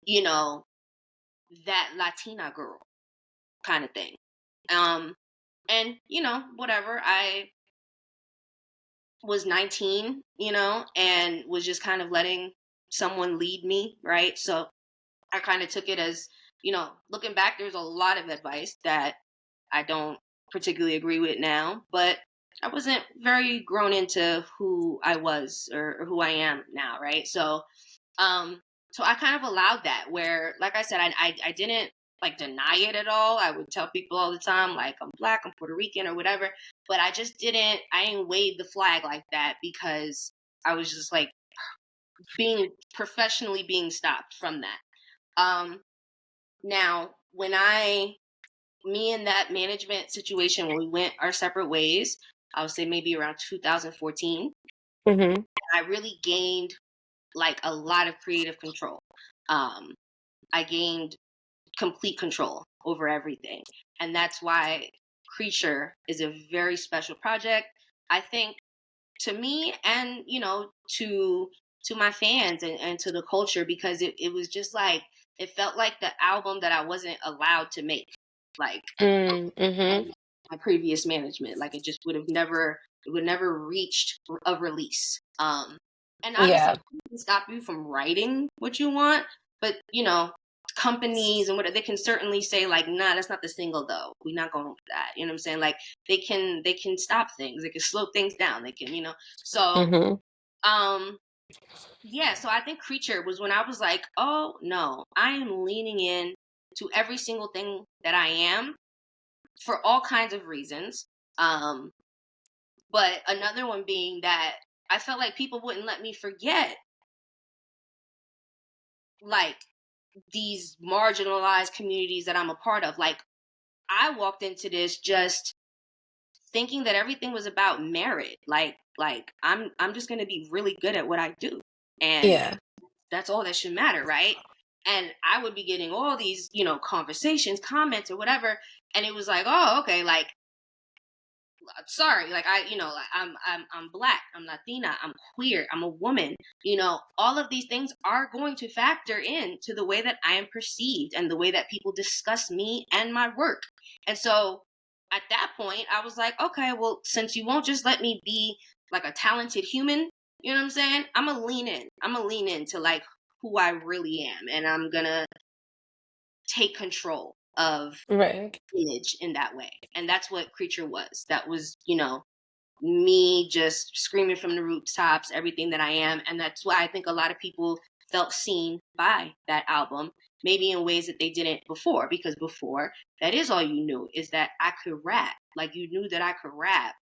you know, that Latina girl kind of thing. Um, and whatever. I was 19, and was just kind of letting someone lead me, right? So I kind of took it as, looking back, there's a lot of advice that I don't particularly agree with now, but I wasn't very grown into who I was or who I am now, right? Um, so I kind of allowed that, where, like I said, I didn't like deny it at all. I would tell people all the time, like, I'm Black, I'm Puerto Rican or whatever, but I didn't wave the flag like that, because I was just like being professionally being stopped from that. Um, Now, me and that management situation, when we went our separate ways, I would say maybe around 2014, Mm-hmm. I really gained like a lot of creative control. Um, I gained complete control over everything. And that's why Creature is a very special project, I think, to me, and, to my fans, and to the culture, because it was just like, it felt like the album that I wasn't allowed to make. Like, Mm-hmm. and my previous management, like, it would never reached a release. And obviously Yeah. it can stop you from writing what you want, but companies and what they can certainly say, like, nah, that's not the single though, we're not going with that, you know what I'm saying? Like, they can stop things, they can slow things down, they can, so Mm-hmm. um yeah, so I think Creature was when I was like, oh no, I am leaning in to every single thing that I am, for all kinds of reasons. Um, but another one being that I felt like people wouldn't let me forget, like, these marginalized communities that I'm a part of. Like, I walked into this just thinking that everything was about merit. Like I'm just gonna be really good at what I do, and Yeah. that's all that should matter, right? And I would be getting all these, conversations, comments, or whatever, and it was like, oh, okay, like, sorry, like, like, I'm Black, I'm Latina, I'm queer, I'm a woman. All of these things are going to factor in to the way that I am perceived and the way that people discuss me and my work. And so at that point, I was like, okay, well, since you won't just let me be like a talented human, you know what I'm saying? I'm gonna lean in. I'm gonna lean into like who I really am, and I'm gonna take control of Right. image in that way. And that's what Creature was. That was, me just screaming from the rooftops everything that I am. And that's why I think a lot of people felt seen by that album, maybe in ways that they didn't before, because before, that is all you knew, is that I could rap. Like, you knew that I could rap,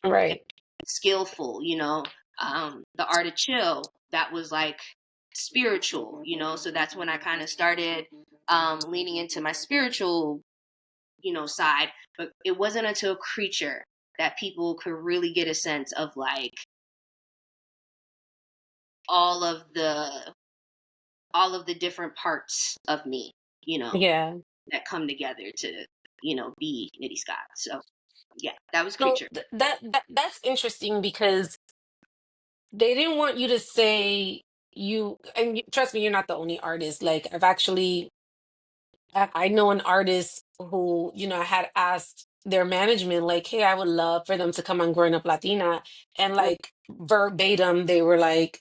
Right. skillful, the art of chill, that was like spiritual, so that's when I kind of started leaning into my spiritual, side. But it wasn't until Creature that people could really get a sense of like all of the all of the different parts of me, you know, Yeah. that come together to, be Nitty Scott. So yeah, that was So Creature. that's interesting because they didn't want you to say trust me, you're not the only artist. Like I've actually I know an artist who, I had asked their management, like, hey, I would love for them to come on Growing Up Latina. And like verbatim, they were like,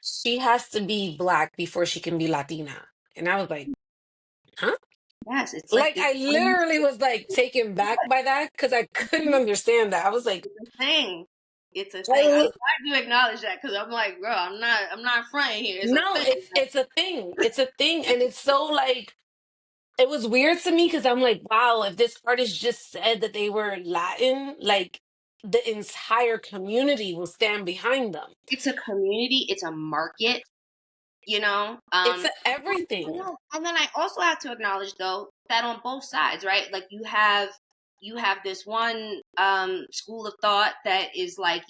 she has to be Black before she can be Latina. And I was like, huh? Yes, it's like Like this I one literally was like taken back by that because I couldn't understand that. I was like, thing. It's a I thing. I'm li- glad you acknowledge that because I'm like, girl, I'm not fronting here. It's a no, thing. it's a thing. It's a thing, and it's so like it was weird to me because I'm like, wow, if this artist just said that they were Latin, like the entire community will stand behind them. It's a community. It's a market. You know. It's And everything. then I also have to acknowledge though that on both sides, right? Like you have this one school of thought that is like,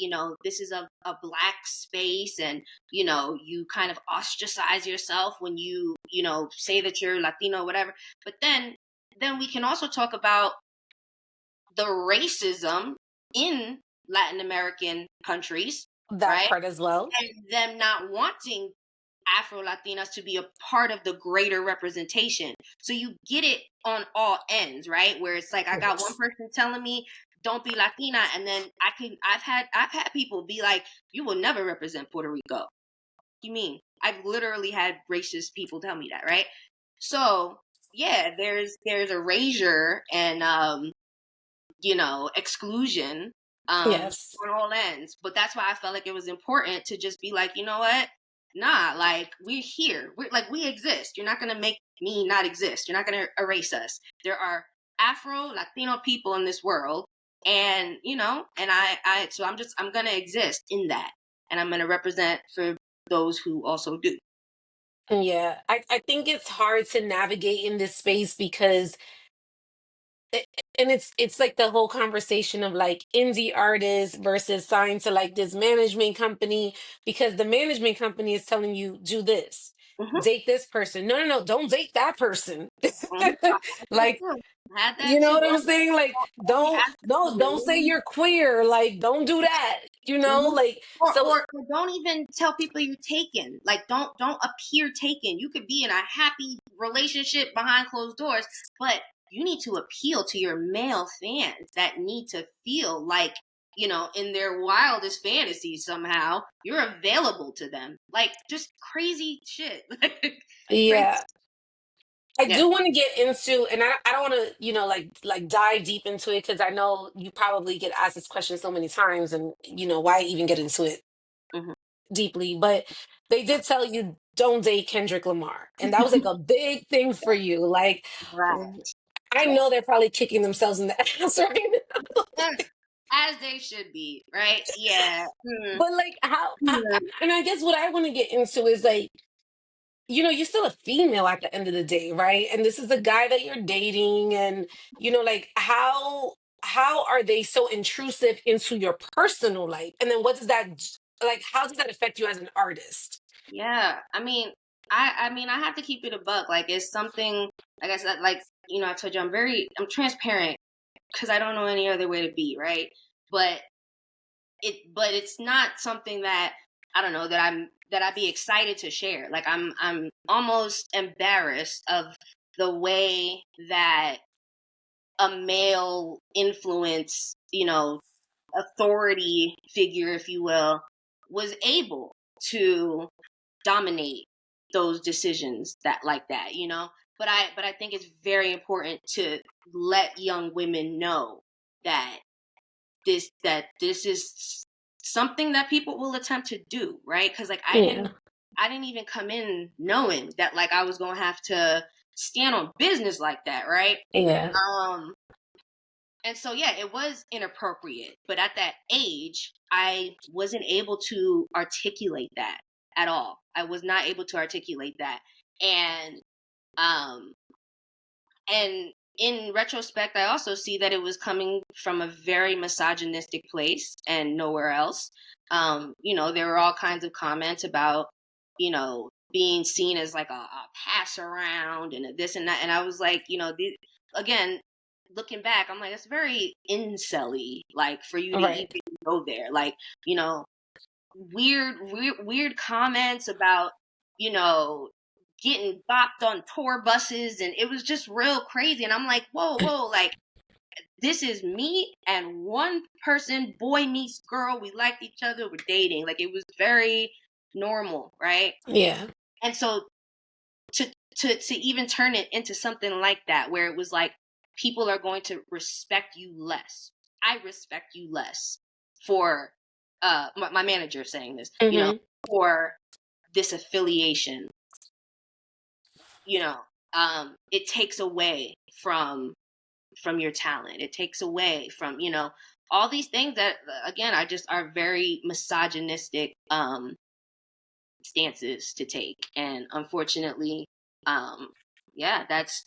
this is a black space, and you kind of ostracize yourself when you say that you're Latino or whatever. But then we can also talk about the racism in Latin American countries, That right? part as well. And them not wanting Afro Latinas to be a part of the greater representation. So you get it on all ends, right? Where it's like I got one Yes. person telling me don't be Latina, and then I've had people be like, you will never represent Puerto Rico. What do you mean? I've literally had racist people tell me that, right? So yeah, there's erasure and exclusion Yes. on all ends. But that's why I felt like it was important to just be like, you know what? Nah, like we're here. We exist. You're not gonna make me not exist. You're not gonna erase us. There are Afro Latino people in this world, and so I'm gonna exist in that, and I'm gonna represent for those who also do. Yeah. I think it's hard to navigate in this space because it, and it's like the whole conversation of like indie artists versus signed to like this management company because the management company is telling you do this, Mm-hmm. date this person. No, no, no, don't date that person. Mm-hmm. Like, I had you that know too. what I'm saying? Like, don't no, don't say Absolutely. you're queer. Like, don't do that. You know, Mhm. like so. Or don't even tell people you're taken. Like don't appear taken. You could be in a happy relationship behind closed doors, but you need to appeal to your male fans that need to feel like, in their wildest fantasies somehow, you're available to them. Like just crazy shit. Crazy. Yeah, I Yeah. do want to get into, and I don't want to, like dive deep into it because I know you probably get asked this question so many times, and why even get into it Hmm. deeply. But they did tell you don't date Kendrick Lamar, and that was like a big thing for you. Like, Right. I know they're probably kicking themselves in the ass right now. As they should be, right? Yeah. But like, how? Mm. And I guess what I want to get into is like, you're still a female at the end of the day, right? And this is a guy that you're dating, and like how are they so intrusive into your personal life? And then what does that like? How does that affect you as an artist? Yeah, I mean, I have to keep it a buck. Like it's something, like I said, like I told you, I'm transparent because I don't know any other way to be, right? But it's not something that I don't know that I'd be excited to share. Like I'm almost embarrassed of the way that a male influence, authority figure, if you will, was able to dominate those decisions that. But I think it's very important to let young women know that this is something that people will attempt to do, right? Because like Yeah, I didn't even come in knowing that like I was gonna have to stand on business like that, right? yeah, um and so yeah, it was inappropriate, but at that age I wasn't able to articulate that at all. I was not able to articulate that. And um and in retrospect, I also see that it was coming from a very misogynistic place and nowhere else. There were all kinds of comments about, being seen as like a pass around and a this and that. And I was like, again, looking back, I'm like, it's very incel-y, like for you to right. even go there. Like, you know, weird comments about you know getting bopped on tour buses, and it was just real crazy. And I'm like, whoa, like this is me and one person, boy meets girl, we liked each other, we're dating. Like it was very normal, right? Yeah, And so to to even turn it into something like that, where it was like people are going to respect you less. I respect you less for my manager saying this, for this affiliation, it takes away from your talent. It takes away from, all these things that, again, I just are very misogynistic stances to take. And unfortunately, yeah, that's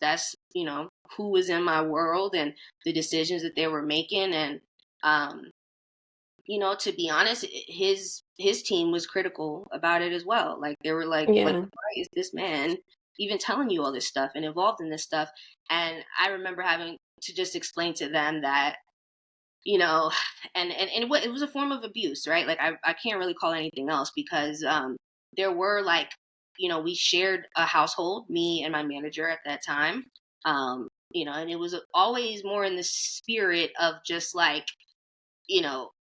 who was in my world and the decisions that they were making. And to be honest, his team was critical about it as well. Like, they were like, Yeah. why is this man even telling you all this stuff and involved in this stuff? And I remember having to just explain to them that, and it was a form of abuse, right? Like, I can't really call it anything else, because there were, like, we shared a household, me and my manager at that time, and it was always more in the spirit of just like,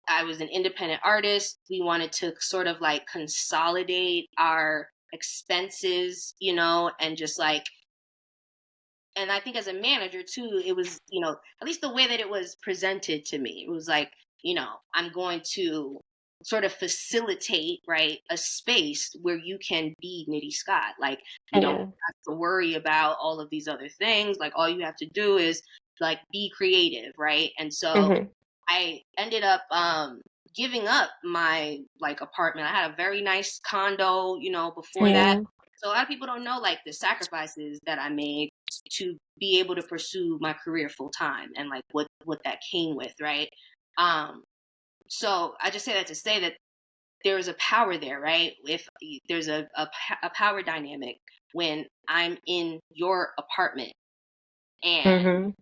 I was an independent artist. We wanted to sort of like consolidate our expenses, and just like, and I think as a manager too, it was, at least the way that it was presented to me, it was like, I'm going to sort of facilitate, right, a space where you can be Nitty Scott. Like, you don't have to worry about all of these other things. Like, all you have to do is like be creative, right? And so I ended up giving up my like apartment. I had a very nice condo, before that. So a lot of people don't know like the sacrifices that I made to be able to pursue my career full time, and like what that came with, right? So I just say that to say that there's a power there, right? If there's a power dynamic when I'm in your apartment, and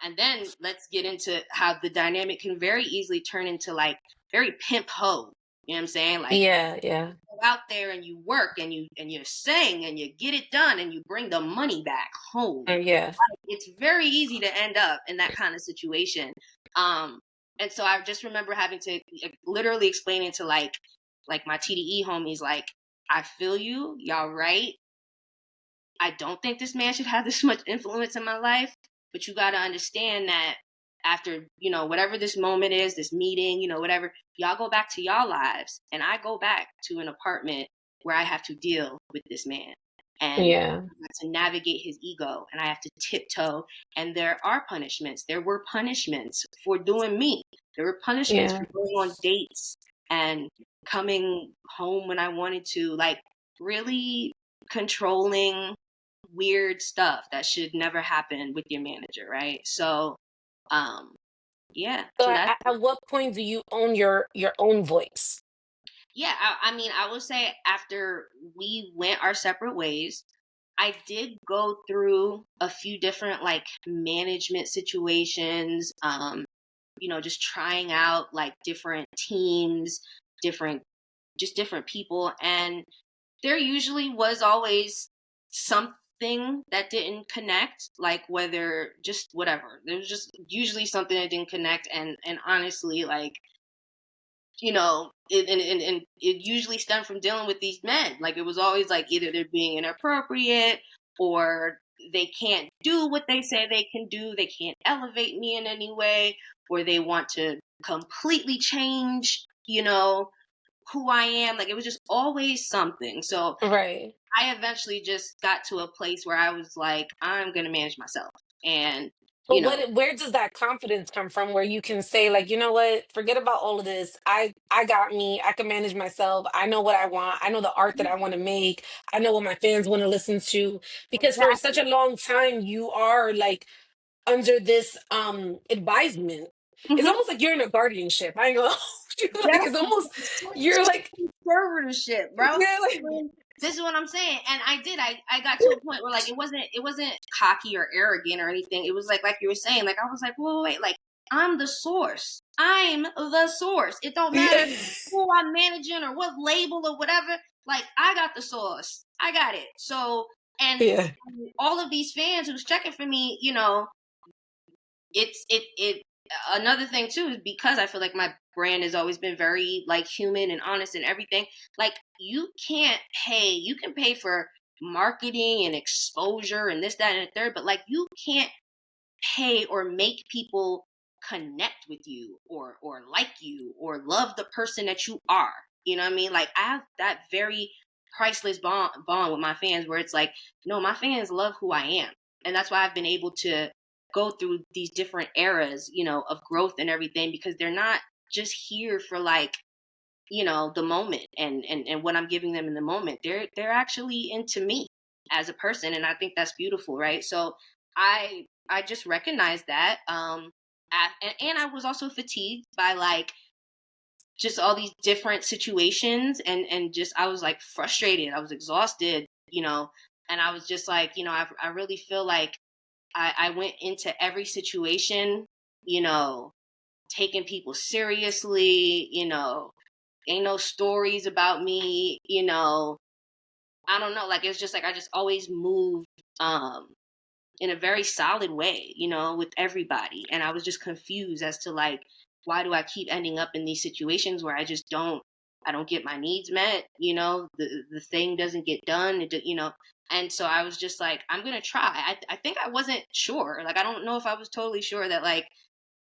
and then let's get into how the dynamic can very easily turn into like very pimp ho. You know what I'm saying? Like, Yeah. you go out there and you work and you sing and you get it done and you bring the money back home. Yeah. It's very easy to end up in that kind of situation. And so I just remember having to literally explaining to like my TDE homies, like, I feel you, y'all right. I don't think this man should have this much influence in my life, but you got to understand that after, whatever this moment is, this meeting, whatever, y'all go back to y'all lives, and I go back to an apartment where I have to deal with this man, and I have to navigate his ego, and I have to tiptoe. And there are punishments. There were punishments for doing me. There were punishments for going on dates and coming home when I wanted to, like, really controlling weird stuff that should never happen with your manager, right? So yeah, So so that's, at what point do you own your own voice? yeah, I mean, I would say after we went our separate ways, I did go through a few different like management situations, just trying out like different teams, different people, and there usually was always something that didn't connect, like whether just whatever. There was just usually something that didn't connect, and honestly, like, and it usually stemmed from dealing with these men. Like, it was always like either they're being inappropriate, or they can't do what they say they can do. They can't elevate me in any way, or they want to completely change, who I am. Like, it was just always something. So Right. I eventually just got to a place where I was like, I'm going to manage myself. And, But where does that confidence come from where you can say, like, you know what, forget about all of this. I got me. I can manage myself. I know what I want. I know the art that I want to make. I know what my fans want to listen to. Because for such a exactly. long time you are like under this advisement. It's Mm-hmm. almost like you're in a guardianship. I ain't gonna hold you. Yes, Like, it's almost, you're like, conservatorship, bro. yeah, like, This is what I'm saying. And I got to a point where like it wasn't cocky or arrogant or anything. It was like you were saying, like I was like, wait, like, I'm the source. I'm the source. It don't matter yeah. who I'm managing or what label or whatever. Like, I got the source. I got it. So, and Yeah. all of these fans who's checking for me, it another thing too is because I feel like my brand has always been very like human and honest and everything. Like, you can pay for marketing and exposure and this, that, and the third, but like you can't pay or make people connect with you or like you or love the person that you are. You know what I mean? Like I have that very priceless bond with my fans where it's like, no, my fans love who I am. And that's why I've been able to go through these different eras, you know, of growth and everything, because they're not just here for like, you know, the moment and what I'm giving them in the moment. They're actually into me as a person, and I think that's beautiful, right? So I just recognized that, and I was also fatigued by like just all these different situations, and just I was like frustrated, I was exhausted, you know, and I was just like, you know, I really feel like I went into every situation, you know, taking people seriously, you know, ain't no stories about me, you know. I don't know, like it's just like I just always moved in a very solid way, you know, with everybody. And I was just confused as to like why do I keep ending up in these situations where I don't get my needs met, you know, the thing doesn't get done, you know. And so I was just like, I'm gonna try. I think I wasn't sure. Like I don't know if I was totally sure that like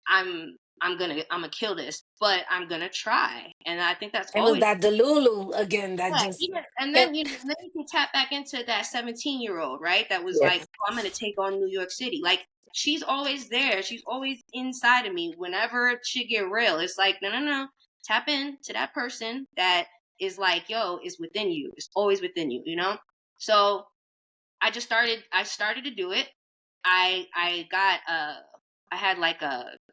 I'm gonna kill this, but I'm gonna try. And I think that's It was always, that Delulu again that yeah, just even, and kept. then you know, then you can tap back into that 17-year-old, right? That was Yeah. like, oh, I'm gonna take on New York City. Like she's always there. She's always inside of me. Whenever shit get real, it's like, no, no, no. Tap in to that person that is like, yo, is within you. It's always within you, you know? So I started to do it. I got I had like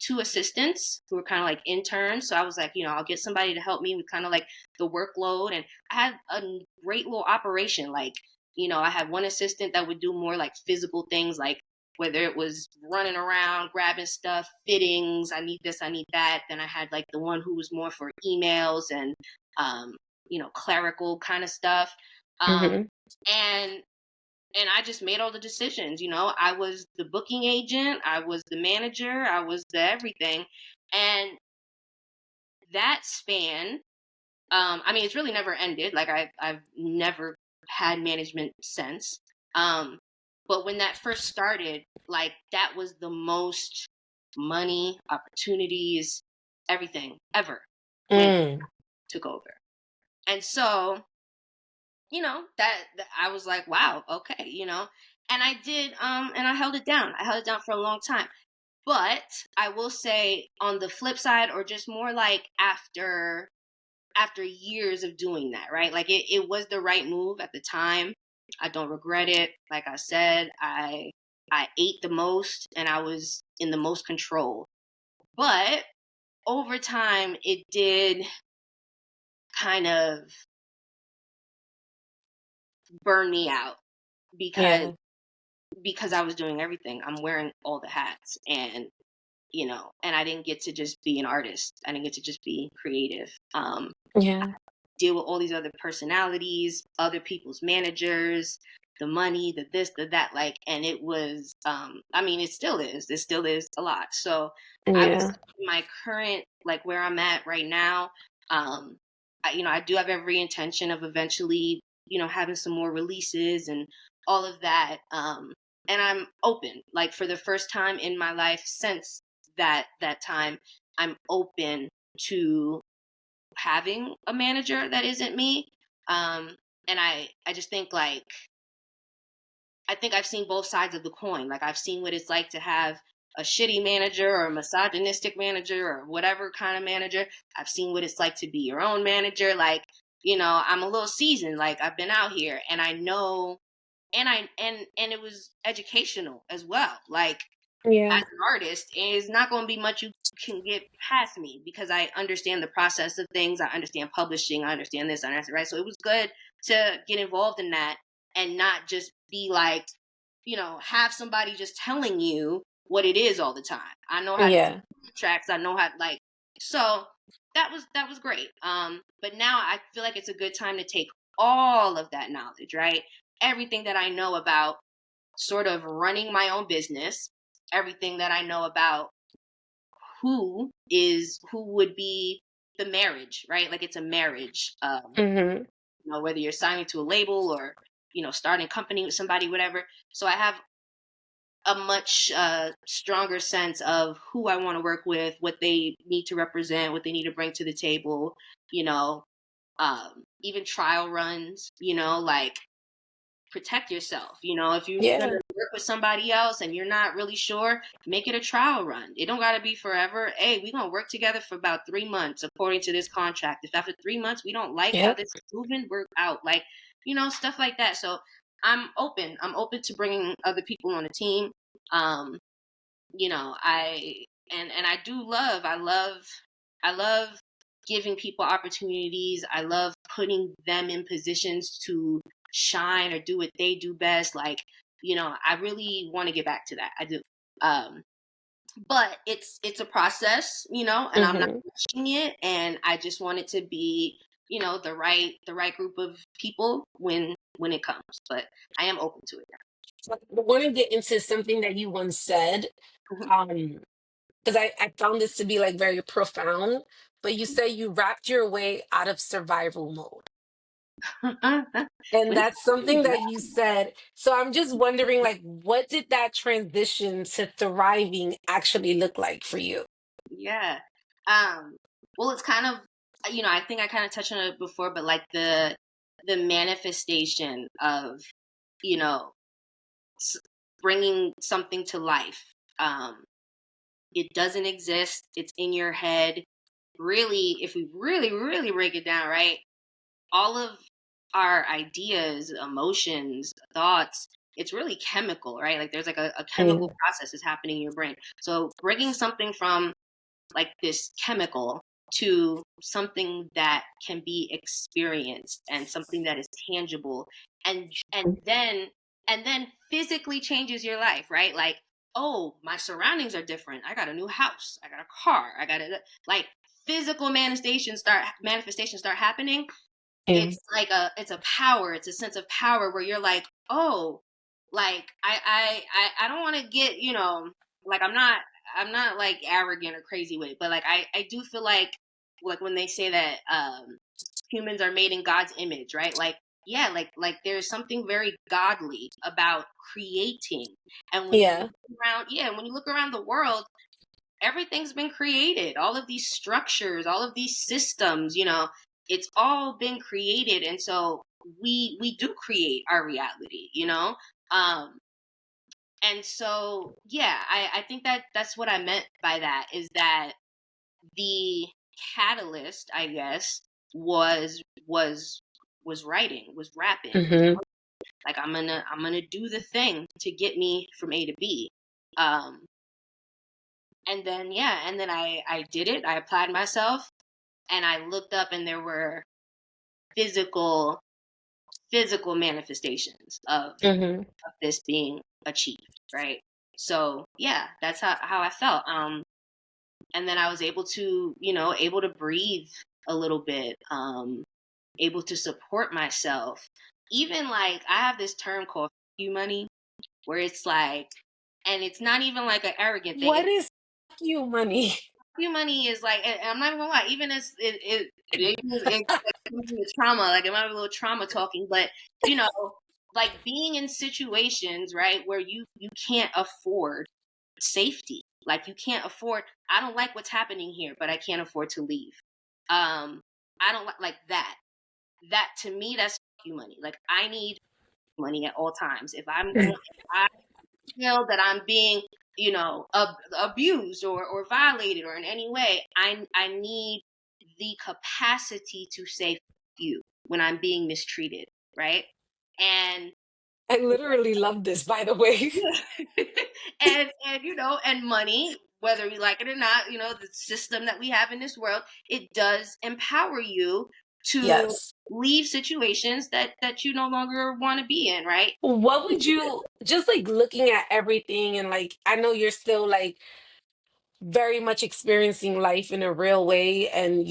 two assistants who were kind of like interns. So I was like, you know, I'll get somebody to help me with kind of like the workload. And I had a great little operation. Like, you know, I had one assistant that would do more like physical things, like whether it was running around, grabbing stuff, fittings, I need this, I need that. Then I had like the one who was more for emails and, um, you know, clerical kind of stuff. Um, Hmm. and I just made all the decisions. You know, I was the booking agent, I was the manager, I was the everything. And that span, I mean, it's really never ended. Like I've never had management since. Um, but when that first started, like that was the most money, opportunities, everything ever when Mm. I took over. And so, you know, that I was like, wow, okay, you know. And I did, and I held it down. I held it down for a long time. But I will say on the flip side, or just more like after years of doing that, right? Like it was the right move at the time. I don't regret it. Like I said, I ate the most and I was in the most control. But over time it did kind of burn me out because Yeah. I was doing everything. I'm wearing all the hats, and you know, and I didn't get to just be an artist. I didn't get to just be creative. Yeah. Deal with all these other personalities, other people's managers, the money, the this, the that, like, and it was, I mean, it still is a lot. So I would say Yeah. my current, like where I'm at right now, um, you know, I do have every intention of eventually, you know, having some more releases and all of that. And I'm open, like for the first time in my life since that time, I'm open to having a manager that isn't me. And I just think like I think I've seen both sides of the coin. Like I've seen what it's like to have a shitty manager or a misogynistic manager or whatever kind of manager. I've seen what it's like to be your own manager. Like, you know, I'm a little seasoned. Like I've been out here and I know, and it was educational as well. Like Yeah. as an artist, it's not going to be much you can get past me because I understand the process of things. I understand publishing. I understand this. I understand, right? So it was good to get involved in that and not just be like, you know, have somebody just telling you what it is all the time. I know how to Yeah. tracks. I know how like, so that was great. But now I feel like it's a good time to take all of that knowledge, right? Everything that I know about sort of running my own business, everything that I know about who would be the marriage, right? Like it's a marriage. Hmm. You know, whether you're signing to a label or starting a company with somebody, whatever. So I have a much stronger sense of who I want to work with, what they need to represent, what they need to bring to the table, you know, even trial runs, like protect yourself. If you're gonna Yeah. work with somebody else and you're not really sure, make it a trial run. It don't gotta be forever. Hey, we're gonna work together for about 3 months according to this contract. If after 3 months we don't like how Yep. this is moving, we're out. Like, stuff like that. So I'm open. I'm open to bringing other people on the team. Um, and I do I love giving people opportunities. I love putting them in positions to shine or do what they do best. Like, I really want to get back to that. I do. Um, but it's a process, and I'm not Hmm. rushing it, and I just want it to be, the right group of people when it comes. But I am open to it I want to get into something that you once said, now. um, because I found this to be like very profound. But you say you wrapped your way out of survival mode. And When- that's something that you said. So I'm just wondering, like, what did that transition to thriving actually look like for you? Yeah. Um, well, it's kind of, I think I kind of touched on it before, but like the manifestation of, you know, s- bringing something to life. It doesn't exist. It's in your head. Really, if we really, really break it down, right? All of our ideas, emotions, thoughts, it's really chemical, right? Like there's like a Yeah. chemical process is happening in your brain. So bringing something from like this chemical to something that can be experienced and something that is tangible, and then physically changes your life, right? Like, oh, my surroundings are different. I got a new house, I got a car, I got a, like, physical manifestations start happening. Yeah. It's a power, it's a sense of power where you're like, oh, like I don't want to get, like, I'm not like arrogant or crazy with it, but like I do feel like when they say that humans are made in God's image, right? Like, yeah, like there's something very godly about creating. And when you Yeah. look around, yeah, when you look around the world, everything's been created. All of these structures, all of these systems, it's all been created. And so we do create our reality, um and so, yeah, I think that that's what I meant by that, is that the catalyst, I guess, was was writing, was rapping, was Hmm. like, I'm gonna do the thing to get me from A to B. um and then, yeah, and then I did it. I applied myself, and I looked up, and there were physical physical manifestations Hmm. of this being achieved, right? So, yeah, that's how I felt. And then I was able to, able to breathe a little bit, able to support myself. Even, like, I have this term called you money, where it's like, and it's not even like an arrogant thing. What is you money? You money is like, and I'm not even gonna lie, even as it comes with trauma, like it might be a little trauma talking, but, you know, like being in situations, right, where you can't afford safety, like you can't afford. I don't like what's happening here, but I can't afford to leave. I don't like that. That to me, that's you money. Like, I need money at all times. If I feel that I'm being, abused or violated or in any way, I need the capacity to say you when I'm being mistreated, right? And I literally love this, by the way. and money, whether you like it or not, the system that we have in this world, it does empower you to Yes. leave situations that you no longer want to be in, right? What would you, just like looking at everything, and like, I know you're still like very much experiencing life in a real way, and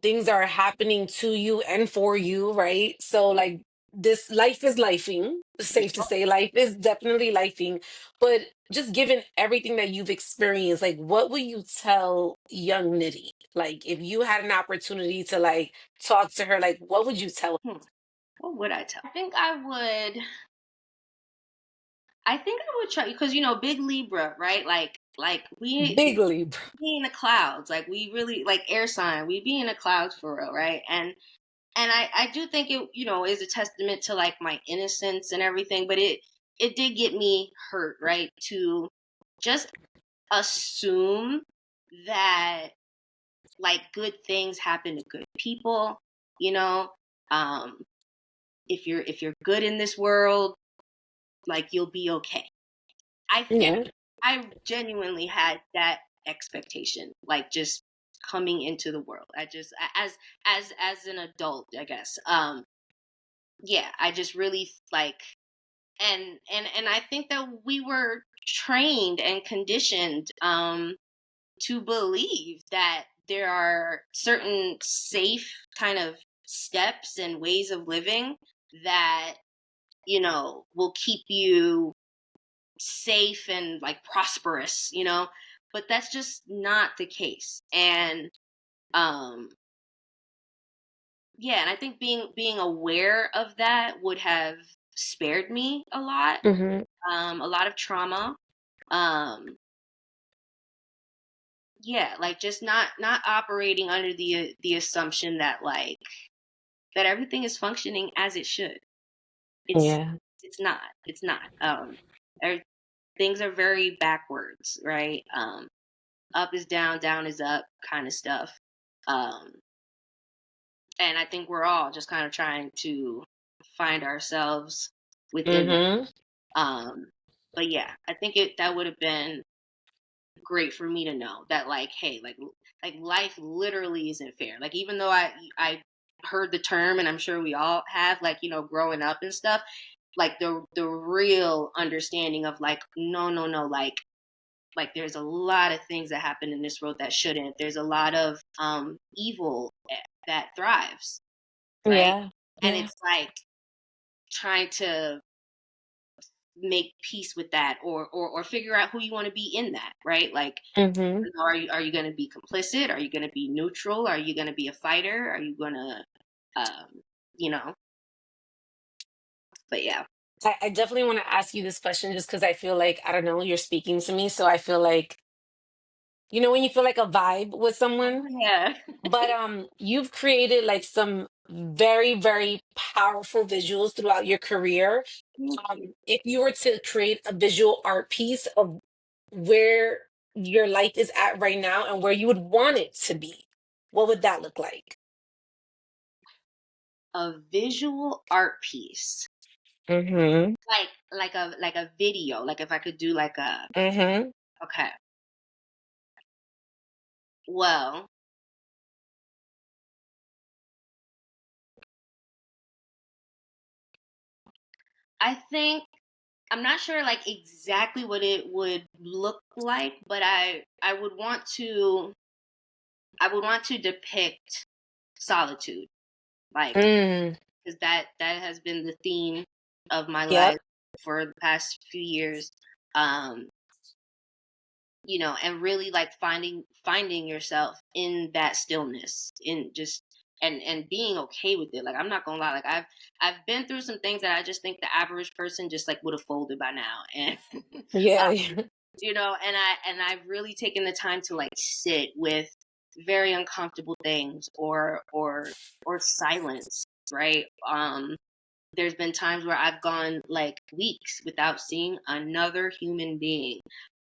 things are happening to you and for you, right? So like, this life is lifing, safe to say, life is definitely lifing. But just given everything that you've experienced, like, what would you tell young Nitty? Like, if you had an opportunity to like talk to her, like, what would you tell Hmm. What would I tell? I think I would try, because big Libra, right? Like we Big leap. be in the clouds. Like, we really, like, air sign, we be in the clouds for real, right? And I do think it, is a testament to, like, my innocence and everything, but it did get me hurt, right? To just assume that, like, good things happen to good people, you know. Um, if you're good in this world, like, you'll be okay. I think Yeah. I genuinely had that expectation, like, just coming into the world. I just, as an adult, I guess. Yeah, I just really, like, and I think that we were trained and conditioned to believe that there are certain safe kind of steps and ways of living that will keep you safe and, like, prosperous, but that's just not the case. And um yeah, and I think being aware of that would have spared me Hmm. a lot of trauma. um yeah, like, just not operating under the assumption that, like, that everything is functioning as it should. it's Yeah. it's not, er, things are very backwards, right? Up is down, down is up, kind of stuff. Um, and I think we're all just kind of trying to find ourselves within that. Hmm. But yeah, I think that would have been great for me to know that, like, hey, like, life literally isn't fair. Like, even though I heard the term, and I'm sure we all have, like, growing up and stuff, like, the real understanding of, like, no, no, no, like, there's a lot of things that happen in this world that shouldn't. There's a lot of evil that thrives, right? Yeah. And Yeah. it's like trying to make peace with that, or figure out who you want to be in that, right? Like, Hmm. are you going to be complicit? Are you going to be neutral? Are you going to be a fighter? Are you going to um you know but yeah. I definitely want to ask you this question just because I feel like, I don't know, you're speaking to me. So I feel like, when you feel like a vibe with someone, Yeah. but you've created like some very, very powerful visuals throughout your career. Thank you. If you were to create a visual art piece of where your life is at right now and where you would want it to be, what would that look like? A visual art piece, Mm-hmm. like a video, like, if I could do, like, a Mm-hmm. okay, well, I think I'm not sure, like, exactly what it would look like, but I would want to depict solitude, like, Mm. because that has been the theme of my Yep. life for the past few years. Um, and really, like, finding yourself in that stillness, in just, and being okay with it. Like, I'm not gonna lie, like, I've been through some things that I just think the average person just, like, would have folded by now. And Yeah. and I've really taken the time to, like, sit with very uncomfortable things, or silence, right? There's been times where I've gone, like, weeks without seeing another human being.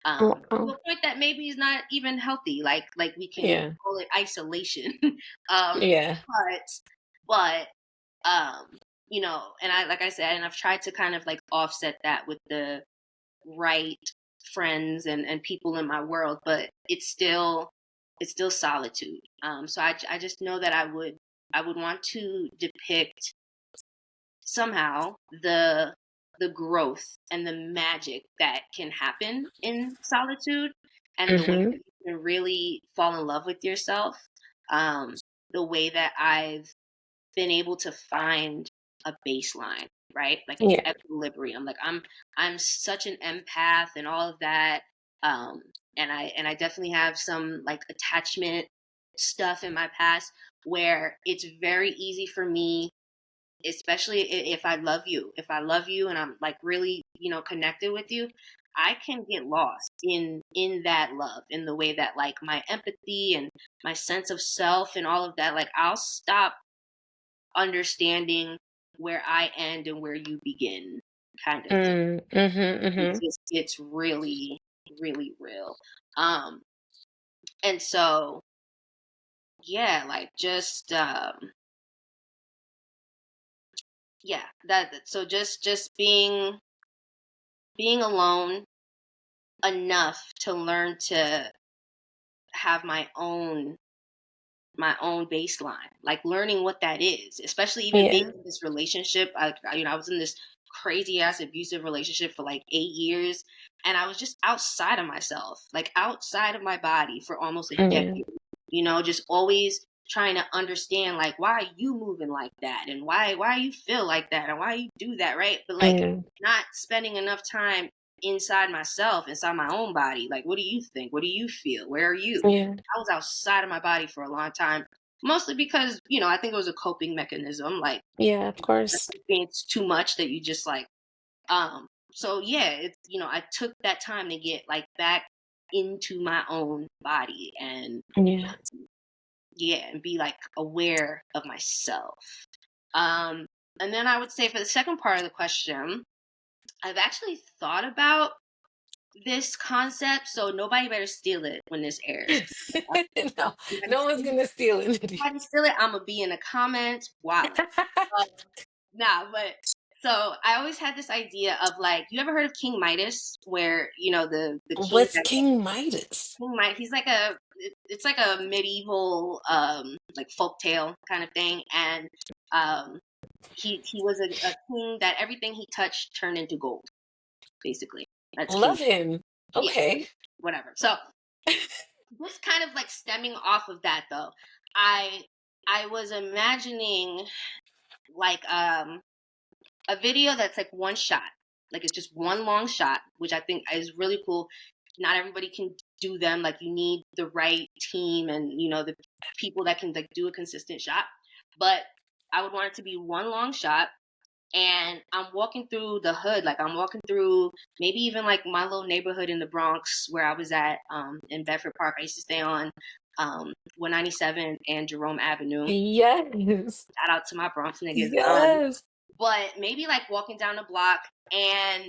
To Wow. a point that maybe is not even healthy. Like, we can Yeah. call it isolation. Yeah. But and I, like I said, and I've tried to kind of, like, offset that with the right friends and people in my world, but it's still solitude. So I just know that I would want to depict somehow the growth and the magic that can happen in solitude, and the way Mm-hmm. that you can really fall in love with yourself. um the way that I've been able to find a baseline, right? Like, an Yeah. equilibrium. Like, I'm such an empath and all of that. um and I definitely have some, like, attachment stuff in my past, where it's very easy for me especially if I love you. If I love you and I'm like really, connected with you, I can get lost in that love, in the way that like my empathy and my sense of self and all of that, like I'll stop understanding where I end and where you begin, kind of thing. It's really, really real. And so, yeah, like just, yeah, so just being alone enough to learn to have my own baseline, like learning what that is, especially even being Yeah. in this relationship. I was in this crazy ass abusive relationship for like 8 years, and I was just outside of myself, like outside of my body for almost a Yeah. decade, just always trying to understand like why are you moving like that, and why you feel like that, and why you do that, right? But like Yeah. not spending enough time inside myself, inside my own body. Like, what do you think? What do you feel? Where are you? Yeah. I was outside of my body for a long time, mostly because, I think it was a coping mechanism, like Yeah, of course. being too much that you just like, so yeah, it's, I took that time to get like back into my own body and Yeah. yeah, and be like aware of myself. Um, and then I would say for the second part of the question, I've actually thought about this concept, so nobody better steal it when this airs. No, no one's gonna steal it. Nobody steal it. I'm gonna be in the comments. Wow. Um, nah, but so I always had this idea of like, you ever heard of King Midas, where the king What's that King Midas? King Midas, he's like it's like a medieval like folk tale kind of thing, and um he was a king that everything he touched turned into gold, basically. That's King. Love him. Yeah, Okay. whatever. So just kind of like stemming off of that though, I I was imagining like a video that's like one shot, like it's just one long shot, which I think is really cool. Not everybody can do them. Like you need the right team and the people that can like do a consistent shot. But I would want it to be one long shot, and I'm walking through the hood, like I'm walking through maybe even like my little neighborhood in the Bronx where I was at, in Bedford Park. I used to stay on 197 and Jerome Avenue. Yes. Shout out to my Bronx niggas. Yes. But maybe like walking down the block and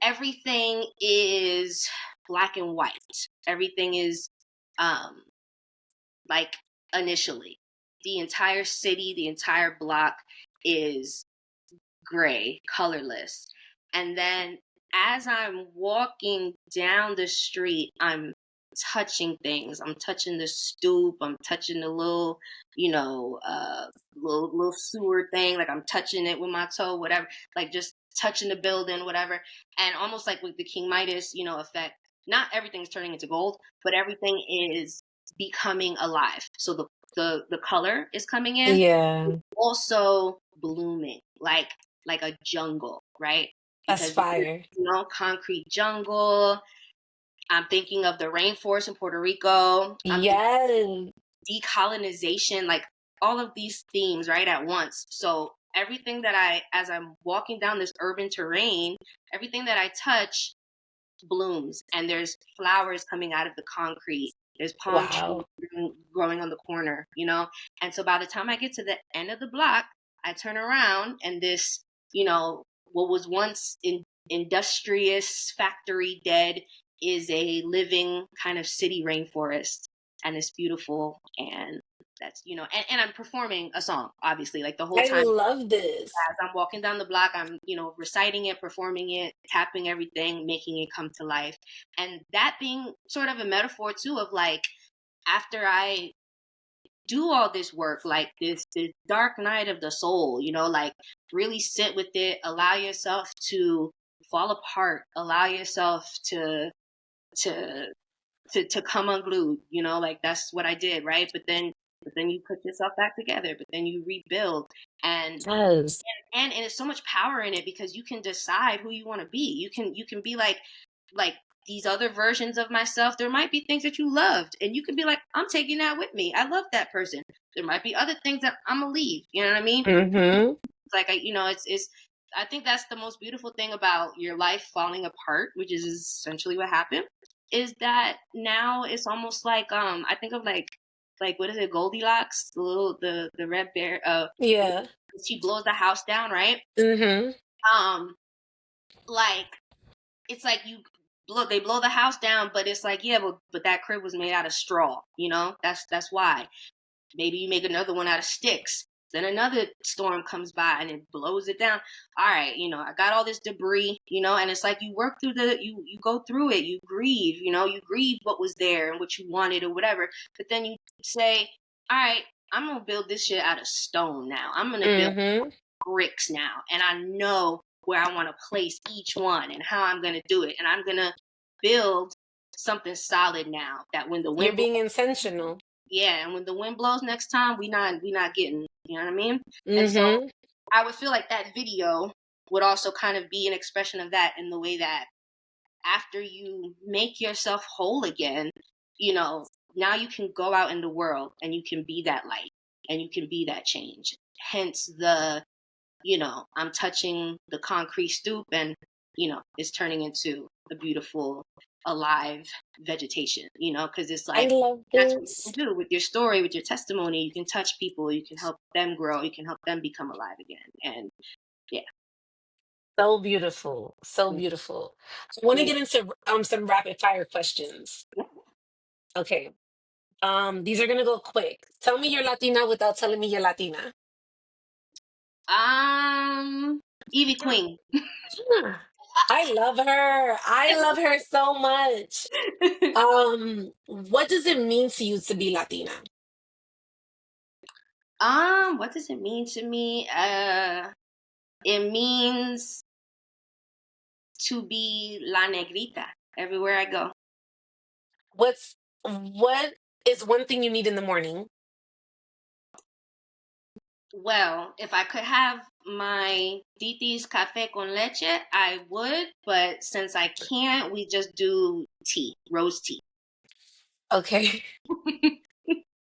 everything is black and white. Everything is um like initially. The entire city, the entire block is gray, colorless. And then as I'm walking down the street, I'm touching things. I'm touching the stoop. I'm touching the little, little sewer thing. Like I'm touching it with my toe, whatever. Like just touching the building, whatever. And almost like with the King Midas, effect. Not everything's turning into gold, but everything is becoming alive. So the color is coming in, Yeah. also blooming like a jungle, right? That's Because fire. concrete jungle. I'm thinking of the rainforest in Puerto Rico. I'm thinking Yes. decolonization, like all of these themes right at once. So everything that as I'm walking down this urban terrain, everything that I touch blooms, and there's flowers coming out of the concrete. There's palm trees Wow. growing on the corner, And so by the time I get to the end of the block, I turn around and this, what was once industrious factory dead is a living kind of city rainforest, and it's beautiful. And that's, and I'm performing a song, obviously, like the whole I time love this. as I'm walking down the block, I'm, reciting it, performing it, tapping everything, making it come to life. And that being sort of a metaphor too of like, after I do all this work, like this dark night of the soul, like really sit with it, allow yourself to fall apart, allow yourself to to come unglued, like that's what I did, right? But then you put yourself back together, but then you rebuild. And Yes. and there's so much power in it because you can decide who you want to be. You can be like these other versions of myself. There might be things that you loved, and you can be like, I'm taking that with me. I love that person. There might be other things that I'm gonna leave. You know what I mean? Mm-hmm. It's like it's. I think that's the most beautiful thing about your life falling apart, which is essentially what happened. Is that now it's almost like I think of like what is it, Goldilocks, the red bear. Yeah. She blows the house down, right? Mm-hmm. Um, like it's like they blow the house down, but it's like, yeah, but that crib was made out of straw, that's why. Maybe you make another one out of sticks, then another storm comes by and it blows it down. All right, I got all this debris, and it's like you work through you go through it, you grieve, you grieve what was there and what you wanted or whatever, but then you say, all right, I'm gonna build this shit out of stone now. I'm gonna build Mm-hmm. bricks now, and I know where I want to place each one and how I'm going to do it, and I'm going to build something solid now that when the You're wind blows, being intentional. yeah, and when the wind blows next time, we not getting, you know what I mean? And so Mm-hmm. I would feel like that video would also kind of be an expression of that, in the way that after you make yourself whole again, now you can go out in the world and you can be that light and you can be that change. Hence I'm touching the concrete stoop and, it's turning into a beautiful, alive vegetation, because it's I like, love that's what you this. can do with your story, with your testimony. You can touch people, you can help them grow, you can help them become alive again. And yeah. So beautiful. So beautiful. I want to Yeah. get into some rapid fire questions. Okay. These are gonna go quick. Tell me you're Latina without telling me you're Latina. Evie Queen. Ah, I love her. I love her so much. What does it mean to you to be Latina? What does it mean to me? It means to be la negrita everywhere I go. What is one thing you need in the morning? Well, if I could have my Titi's cafe con leche, I would. But since I can't, we just do tea, rose tea. Okay.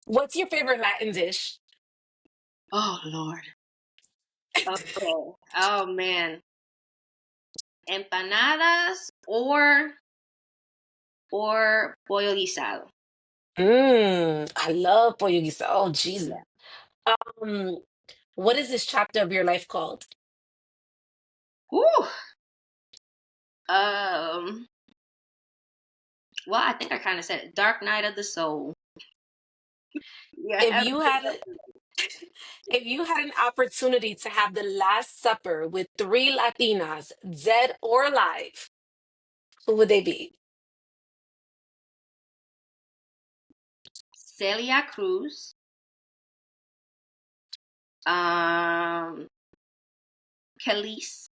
What's your favorite Latin dish? Oh Lord. Okay. Oh man. Empanadas or pollo guisado. I love pollo guisado. Oh, Jesus. Yeah. Um, what is this chapter of your life called? Whew. Um. Well, I think I kind of said it. Dark Night of the Soul. If Yeah. you had a, if you had an opportunity to have the Last Supper with three Latinas, dead or alive, who would they be? Celia Cruz. Um. Khalees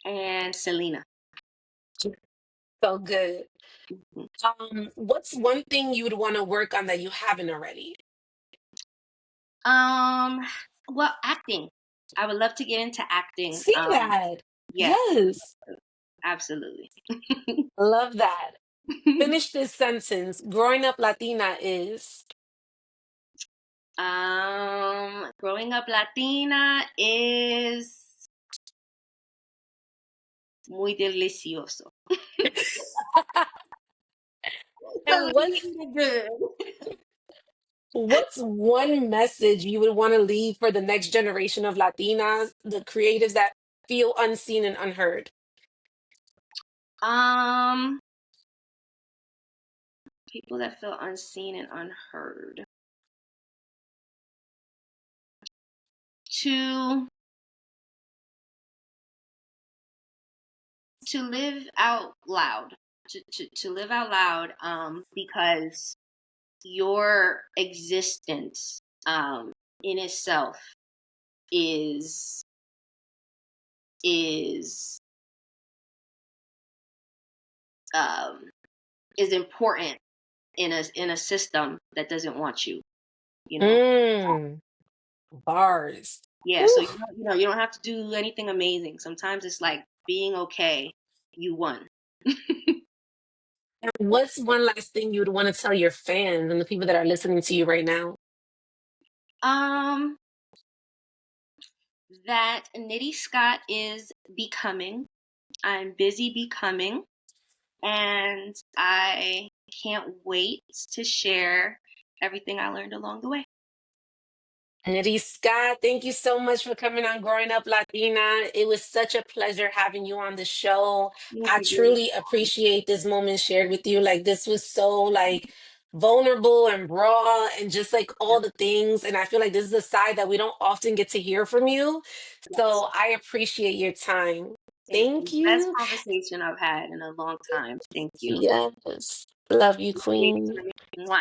and Selena. So good. What's one thing you would want to work on that you haven't already? Um, well, acting. I would love to get into acting. See that? Yeah, Yes. absolutely. Love that. Finish this sentence. Growing up Latina is. Growing up Latina is muy delicioso. And Good. what's one message you would want to leave for the next generation of Latinas, the creatives that feel unseen and unheard? Um, People that feel unseen and unheard. To live out loud. To live out loud. Because your existence in itself is is um, is important in a system that doesn't want you. You know. Mm, bars. Yeah. So Ooh. you don't have to do anything amazing. Sometimes it's like being okay. You won. And what's one last thing you would want to tell your fans and the people that are listening to you right now? Um, that Nitty Scott is becoming. I'm busy becoming, and I can't wait to share everything I learned along the way. Nitty Scott, thank you so much for coming on Growing Up Latina. It was such a pleasure having you on the show. Thank I you. truly appreciate this moment shared with you. Like this was so like vulnerable and raw and just like all the things. And I feel like this is a side that we don't often get to hear from you. Yes. So I appreciate your time. Thank you. Thank Best you. conversation I've had in a long time. Thank you. Yes. Love you, Queen. Mwah.